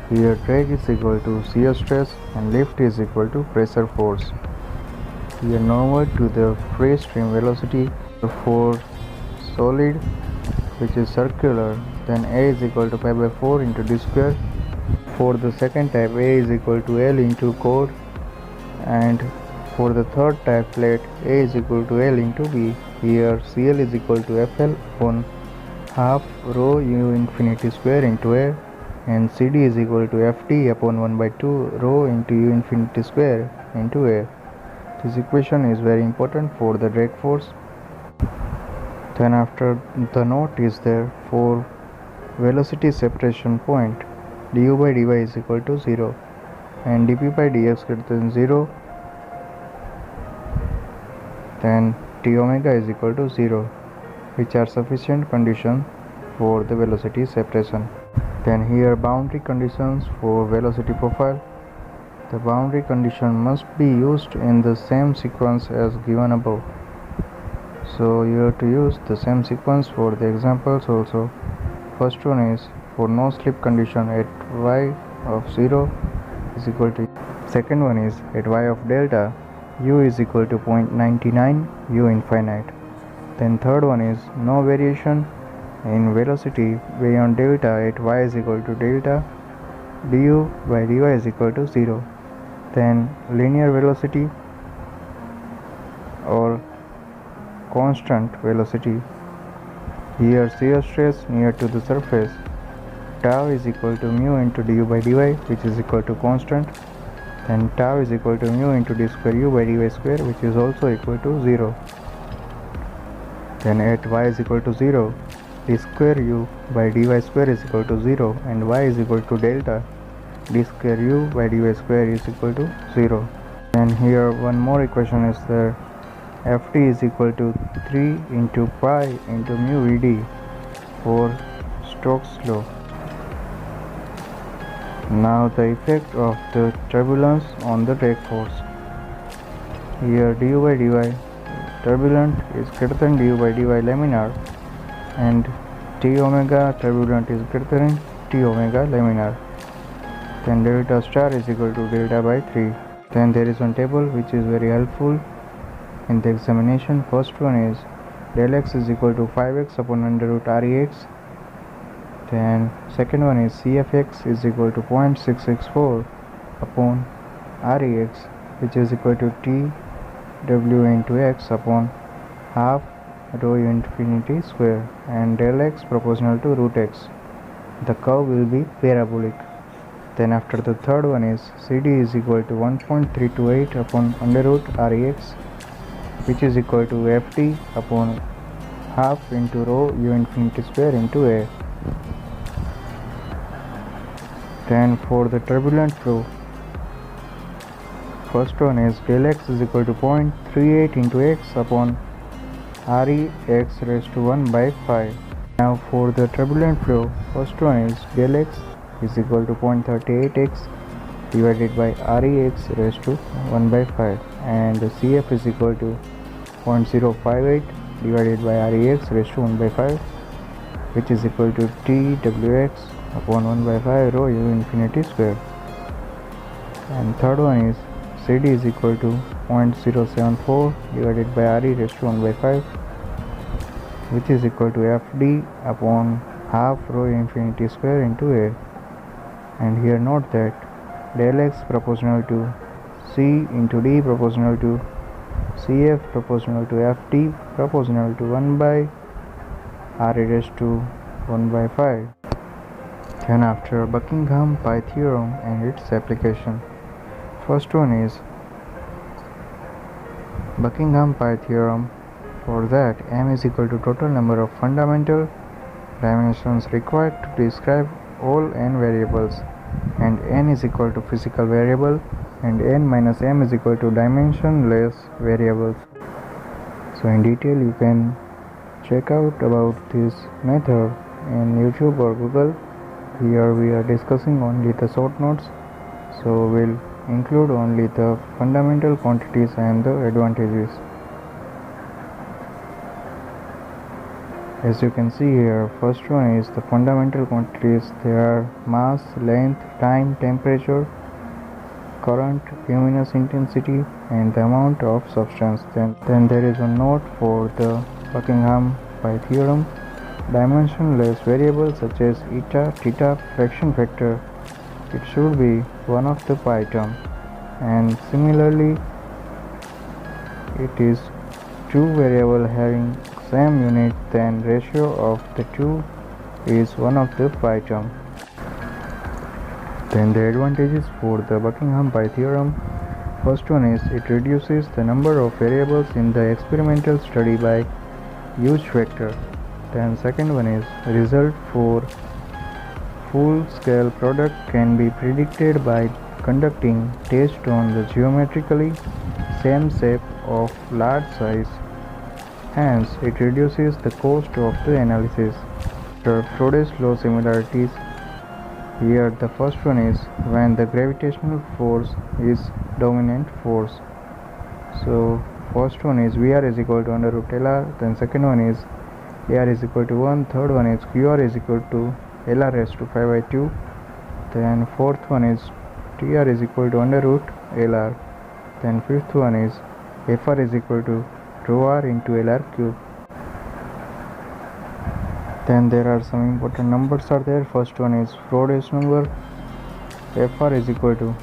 Here drag is equal to shear stress and lift is equal to pressure force. Here normal to the free stream velocity for solid which is circular, then A is equal to pi by 4 into d square. For the second type, A is equal to L into chord, and for the third type plate, A is equal to L into B. Here CL is equal to FL upon half rho u infinity square into A, and CD is equal to FT upon 1 by 2 rho into u infinity square into A. This equation is very important for the drag force. Then after the note is there for velocity separation point, du by dy is equal to 0 and dp by dx greater than 0, then t omega is equal to 0, which are sufficient conditions for the velocity separation. Then here boundary conditions for velocity profile. The boundary condition must be used in the same sequence as given above. So you have to use the same sequence for the examples also. First one is for no slip condition at y of 0 is equal to. Second one is at y of delta u is equal to 0.99 u infinite. Then third one is no variation in velocity beyond delta at y is equal to delta du by dy is equal to 0. Then linear velocity or constant velocity. Here shear stress near to the surface tau is equal to mu into du by dy, which is equal to constant, and tau is equal to mu into d square u by dy square, which is also equal to 0. Then at y is equal to 0, d square u by dy square is equal to 0 and y is equal to delta d square u by dy square is equal to 0. And here one more equation is there. Ft is equal to 3 into pi into mu Vd for Stokes law. Now the effect of the turbulence on the drag force. Here du by dy turbulent is greater than du by dy laminar, and t omega turbulent is greater than t omega laminar. Then delta star is equal to delta by 3. Then there is one table which is very helpful in the examination. First one is del x is equal to 5x upon under root rex. Then second one is cfx is equal to 0.664 upon rex, which is equal to t w into x upon half rho infinity square, and del x proportional to root x. The curve will be parabolic. Then after the third one is cd is equal to 1.328 upon under root rex, which is equal to ft upon half into rho u infinity square into a. Then for the turbulent flow, first one is del x is equal to 0.38 into x upon rex raised to 1 by 5. Now for the turbulent flow, first one is del x is equal to 0.38x divided by rex raised to 1 by 5, and the cf is equal to 0.058 divided by rex raised to 1 by 5, which is equal to twx upon 1 by 5 rho u infinity square. And third one is cd is equal to 0.074 divided by re raised to 1 by 5, which is equal to fd upon half rho infinity square into a. And here note that del x proportional to c into d proportional to cf proportional to ft proportional to 1 by re raised to 1 by 5. Then after Buckingham pi theorem and its application, first one is Buckingham pi theorem. For that, m is equal to total number of fundamental dimensions required to describe all n variables, and n is equal to physical variable, and n minus m is equal to dimensionless variables. So in detail you can check out about this method in YouTube or Google. Here we are discussing only the short notes, so we'll include only the fundamental quantities and the advantages. As you can see here, first one is the fundamental quantities. They are mass, length, time, temperature, current, luminous intensity, and the amount of substance. Then there is a note for the Buckingham pi theorem. Dimensionless variables such as eta, theta, fraction factor, it should be one of the pi term, and similarly it is two variable having same unit, then ratio of the two is one of the pi term. Then the advantages for the Buckingham pi theorem. First one is it reduces the number of variables in the experimental study by huge factor. Then second one is result for full scale product can be predicted by conducting tests on the geometrically same shape of large size. Hence, it reduces the cost of the analysis. The Froday's law similarities. Here the first one is when the gravitational force is dominant force. So first one is Vr is equal to under root Lr, then second one is AR is equal to 1, third one is QR is equal to LR raised to 5 by 2, then fourth one is TR is equal to under root LR, then fifth one is FR is equal to rho R into LR cube. Then there are some important numbers are there. First one is Froday's number. Fr is equal to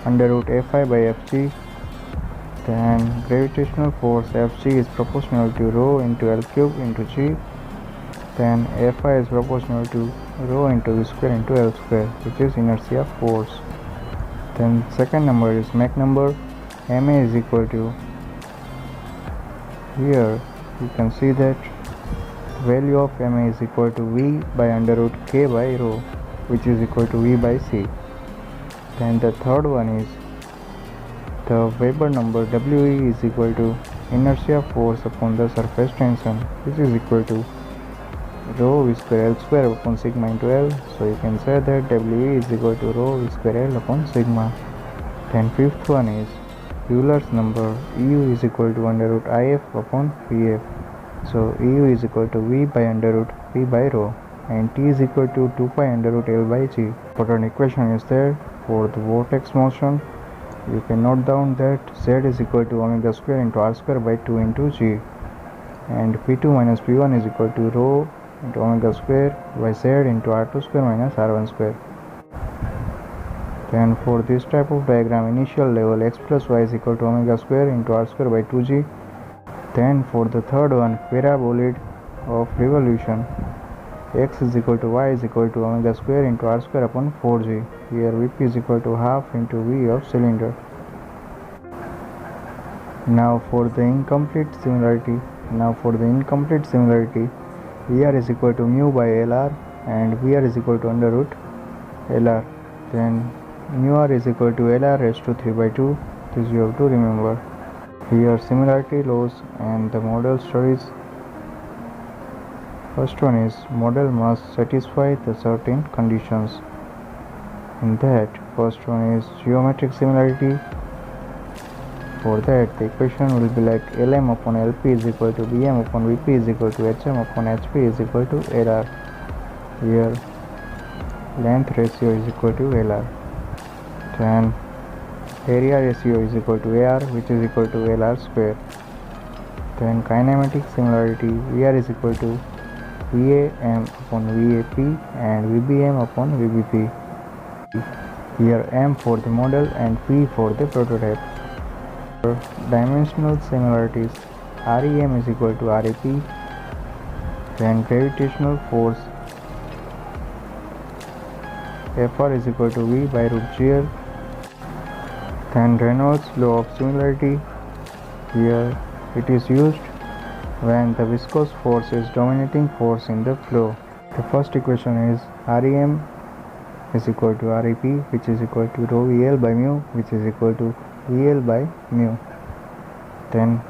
under root Fi by Fg. Then gravitational force Fg is proportional to rho into L cube into G. Then Fi is proportional to rho into V square into L square, which is inertia force. Then second number is Mach number. Ma is equal to, here you can see that value of Ma is equal to V by under root K by rho, which is equal to V by C. Then the third one is the Weber number WE is equal to inertia force upon the surface tension, which is equal to rho V square L square upon sigma into L. So you can say that WE is equal to rho V square L upon sigma. Then fifth one is Euler's number EU is equal to under root IF upon VF. So EU is equal to V by under root P by rho, and T is equal to 2 pi under root L by G. Important equation is there for the vortex motion. You can note down that Z is equal to omega square into R square by 2 into G, and P2 minus P1 is equal to rho into omega square by Z into R2 square minus R1 square. Then for this type of diagram, initial level x plus y is equal to omega square into R square by 2G. Then for the third one, parabolid of revolution, x is equal to y is equal to omega square into R square upon 4G. Here Vp is equal to half into V of cylinder. Now for the incomplete similarity, Vr is equal to mu by Lr and Vr is equal to under root Lr. Then mu r is equal to Lr raised to 3 by 2. This you have to remember. Here similarity laws and the model studies. First one is model must satisfy the certain conditions. In that, first one is geometric similarity. For that, the equation will be like Lm upon Lp is equal to Bm upon Vp is equal to Hm upon Hp is equal to Lr. Here length ratio is equal to Lr. Then area ratio is equal to Ar, which is equal to Lr square. Then kinematic similarity, Vr is equal to Vam upon Vap and Vbm upon Vbp. Here M for the model and P for the prototype. For dimensional similarities, Rem is equal to Rep. Then gravitational force, Fr is equal to V by root GL. Then Reynolds law of similarity, here it is used when the viscous force is dominating force in the flow. The first equation is Rem is equal to Rep, which is equal to rho VL by mu, which is equal to VL by mu. Then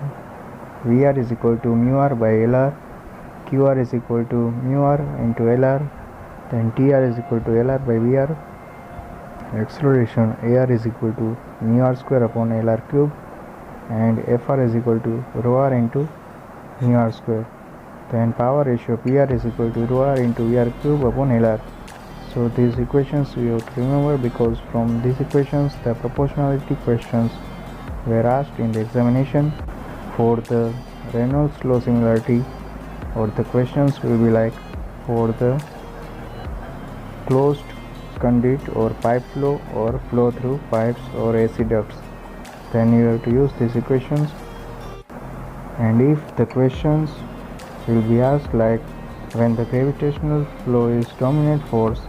Vr is equal to mu r by Lr, Qr is equal to mu r into Lr, then Tr is equal to Lr by Vr. Acceleration Ar is equal to mu r square upon Lr cube, and Fr is equal to rho r into mu r square. Then power ratio Pr is equal to rho r into Vr cube upon Lr. So these equations you have to remember, because from these equations the proportionality questions were asked in the examination. For the Reynolds law similarity, or the questions will be like for the closed conduit or pipe flow or flow through pipes or AC ducts, then you have to use these equations. And if the questions will be asked like when the gravitational flow is dominant force,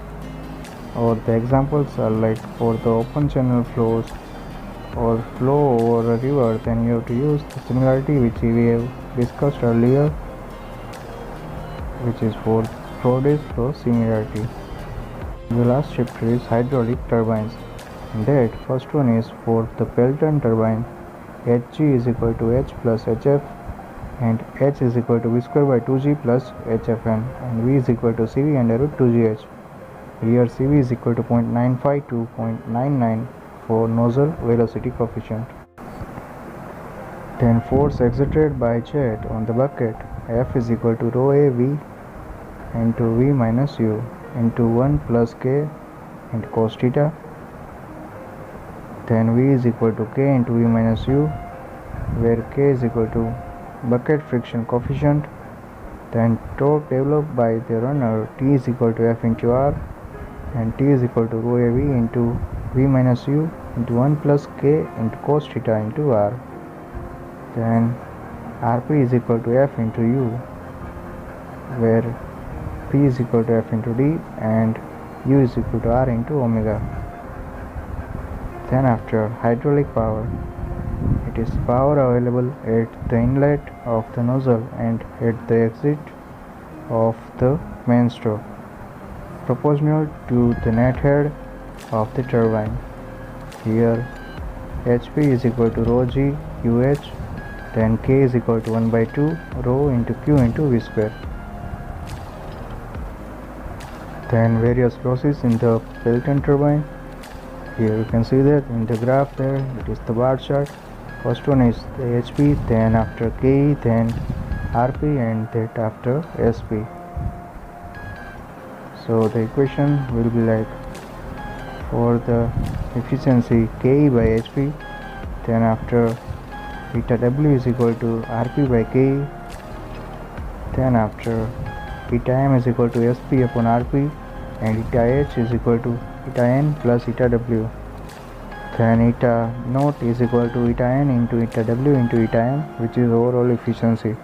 or the examples are like for the open channel flows or flow over a river, then you have to use the similarity which we have discussed earlier, which is for Froday's flow similarity. The last chapter is hydraulic turbines. In that, first one is for the Pelton turbine, Hg is equal to H plus Hf, and H is equal to V square by 2G plus Hfn, and V is equal to Cv under root 2Gh. Here Cv is equal to 0.95 to 0.99 for nozzle velocity coefficient. Then force exerted by jet on the bucket, F is equal to rho A V into V minus U into 1 plus K into cos theta. Then V is equal to K into V minus U, where K is equal to bucket friction coefficient. Then torque developed by the runner, T is equal to F into R, and T is equal to rho A V into V minus U into 1 plus K into cos theta into R. Then Rp is equal to F into U, where P is equal to F into D and U is equal to R into omega. Then after hydraulic power, it is power available at the inlet of the nozzle and at the exit of the main stroke, proportional to the net head of the turbine. Here hp is equal to rho g qh, then k is equal to 1 by 2 rho into q into v square. Then various losses in the Pelton turbine. Here you can see that in the graph there, it is the bar chart. First one is the HP, then after KE, then RP, and that after SP. So the equation will be like, for the efficiency KE by HP, then after eta W is equal to RP by KE, then after eta M is equal to SP upon RP, and eta H is equal to eta N plus eta W. Then eta naught is equal to eta N into eta W into eta M, which is overall efficiency.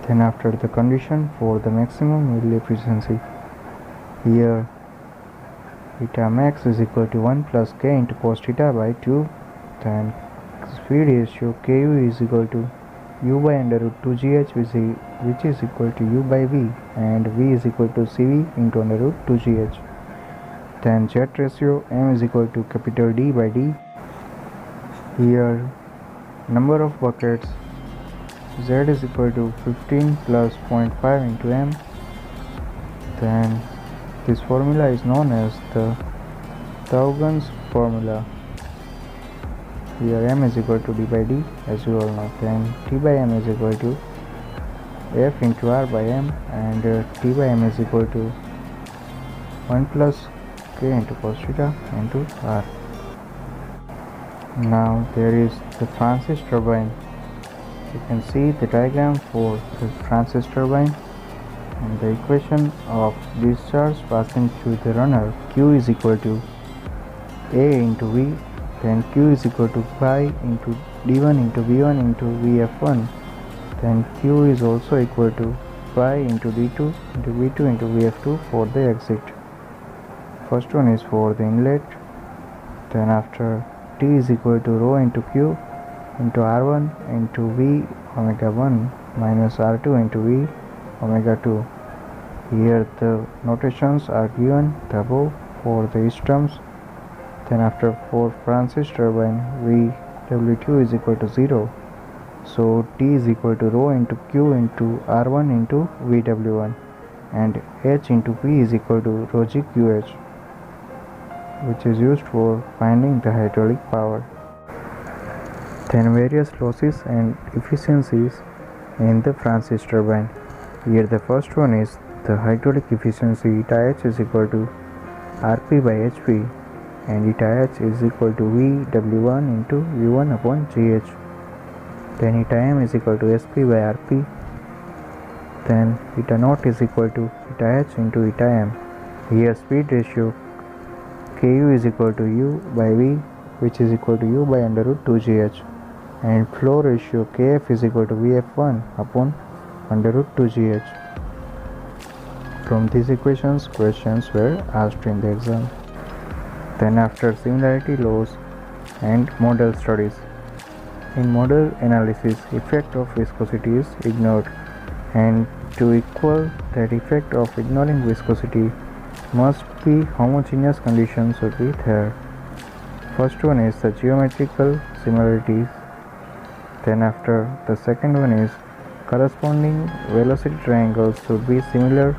Then after the condition for the maximum yield efficiency, here eta max is equal to 1 plus k into cos theta by 2. Then speed ratio ku is equal to u by under root 2gh, which is equal to u by v, and v is equal to cv into under root 2gh. Then jet ratio m is equal to capital D by d. Here number of buckets, z is equal to 15 plus 0.5 into m. Then this formula is known as the Thousand's formula. Here m is equal to d by d, as you all know. Then t by m is equal to f into r by m, and t by m is equal to 1 plus k into cos theta into r. Now there is the Francis turbine. You can see the diagram for the Francis turbine, and the equation of discharge passing through the runner, Q is equal to A into V, then Q is equal to pi into D1 into V1 into Vf1, then Q is also equal to pi into D2 into V2 into Vf2 for the exit. First one is for the inlet, then after T is equal to rho into Q into R1 into V omega 1 minus R2 into V omega 2. Here the notations are given the above for the each terms. Then after for Francis turbine, VW2 is equal to 0. So T is equal to rho into Q into R1 into VW1, and H into P is equal to rho G QH, which is used for finding the hydraulic power. Then various losses and efficiencies in the Francis turbine. Here the first one is the hydraulic efficiency, eta H is equal to Rp by Hp, and eta H is equal to Vw1 into V1 upon Gh. Then eta M is equal to Sp by Rp. Then eta naught is equal to eta H into eta M. Here speed ratio Ku is equal to U by V, which is equal to U by under root 2Gh, and flow ratio Kf is equal to Vf1 upon under root 2Gh. From these equations, questions were asked in the exam. Then after similarity laws and model studies. In model analysis, effect of viscosity is ignored, and to equal that effect of ignoring viscosity must be homogeneous conditions should be there. First one is the geometrical similarities. Then after the second one is corresponding velocity triangles should be similar.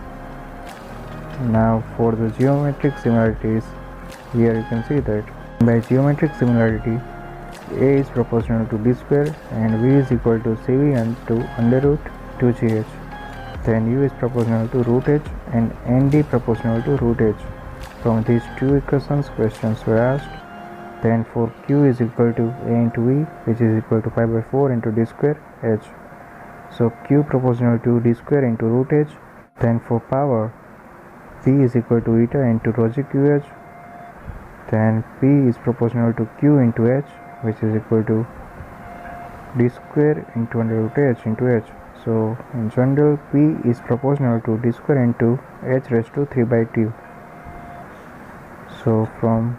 Now for the geometric similarities, here you can see that by geometric similarity, A is proportional to D square and V is equal to CV into under root 2GH. Then U is proportional to root H and ND proportional to root H. From these two equations, questions were asked. Then for Q is equal to A into V, which is equal to pi by 4 into D square H. So Q proportional to D square into root H. Then for power, P is equal to eta into rho G QH. Then P is proportional to Q into H, which is equal to D square into under root H into H. So in general, P is proportional to D square into H raised to 3 by 2. So from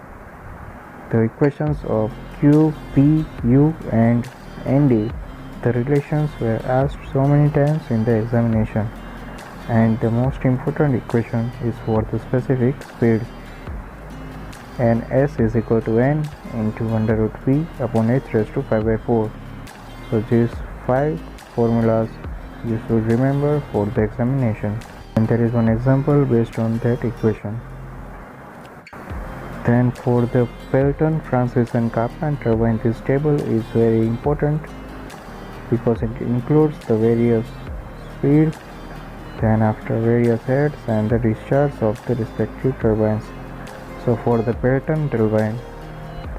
the equations of Q, P, U and ND, the relations were asked so many times in the examination, and the most important equation is for the specific speed. and S is equal to N into under root P upon H raised to 5 by 4. So these 5 formulas you should remember for the examination. And there is one example based on that equation. Then for the Pelton, Francis and Kaplan turbine, this table is very important because it includes the various speed, then after various heads and the discharge of the respective turbines. So for the Pelton turbine,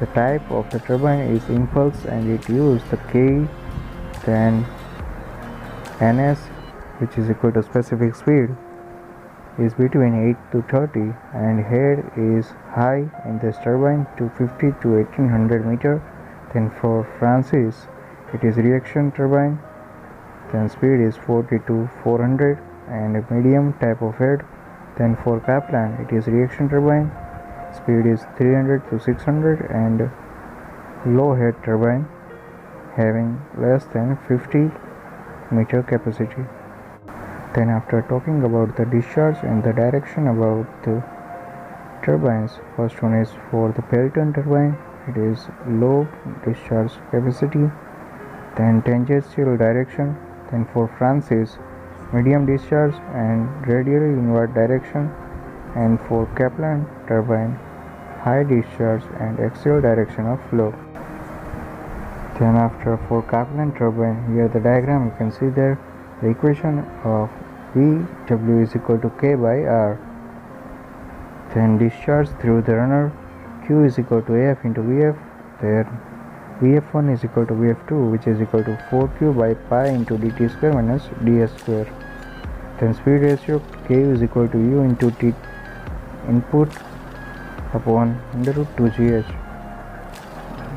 the type of the turbine is impulse and it uses the K, then Ns, which is equal to specific speed, is between 8 to 30 and head is high in this turbine to 50 to 1800 meter. Then for Francis, it is reaction turbine, then speed is 40 to 400 and a medium type of head. Then for Kaplan, it is reaction turbine, speed is 300 to 600 and low head turbine having less than 50 meter capacity. Then after talking about the discharge and the direction about the turbines, first one is for the Pelton turbine, it is low discharge capacity, then tangential direction. Then for Francis, medium discharge and radially inward direction, and for Kaplan turbine, high discharge and axial direction of flow. Then after for Kaplan turbine, here the diagram you can see there, the equation of VW is equal to K by R. Then discharge through the runner, Q is equal to AF into VF, there VF1 is equal to VF2, which is equal to 4Q by pi into dt square minus ds square. Then speed ratio K is equal to U into T input upon under root 2gh.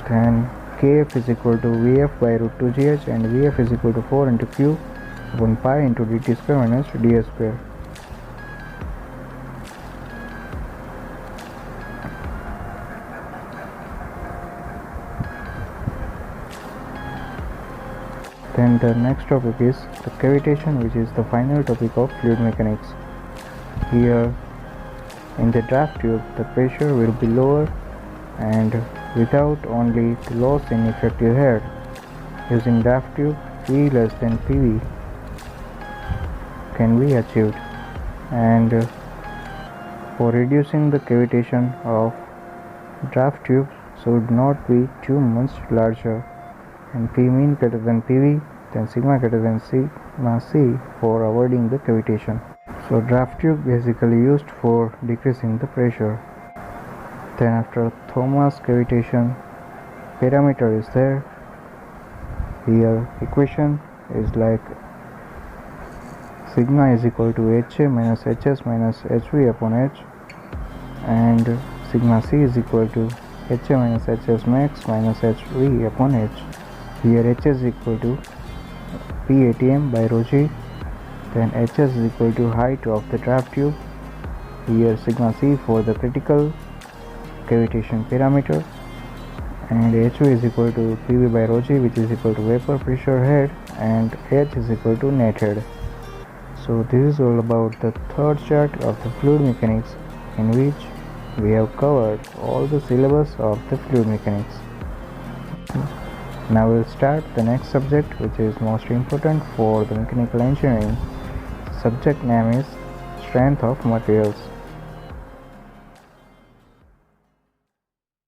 Then Kf is equal to Vf by root 2gh and Vf is equal to 4 into Q upon pi into dt square minus ds square. Then the next topic is the cavitation, which is the final topic of fluid mechanics. Here in the draft tube, the pressure will be lower and without only the loss in effective head. Using draft tube, P less than PV can be achieved, and for reducing the cavitation of draft tube should not be too much larger, and P mean greater than PV, then sigma greater than sigma C for avoiding the cavitation. So draft tube basically used for decreasing the pressure. Then after Thomas cavitation parameter is there. Here equation is like sigma is equal to HA minus HS minus HV upon H, and sigma C is equal to HA minus HS max minus HV upon H. Here H is equal to PATM by rho g, then HS is equal to height of the draft tube. Here sigma C for the critical cavitation parameter, and HV is equal to PV by rho g, which is equal to vapor pressure head, and H is equal to net head. So this is all about the third chart of the fluid mechanics, in which we have covered all the syllabus of the fluid mechanics. Now we'll start the next subject, which is most important for the mechanical engineering. The subject name is strength of materials.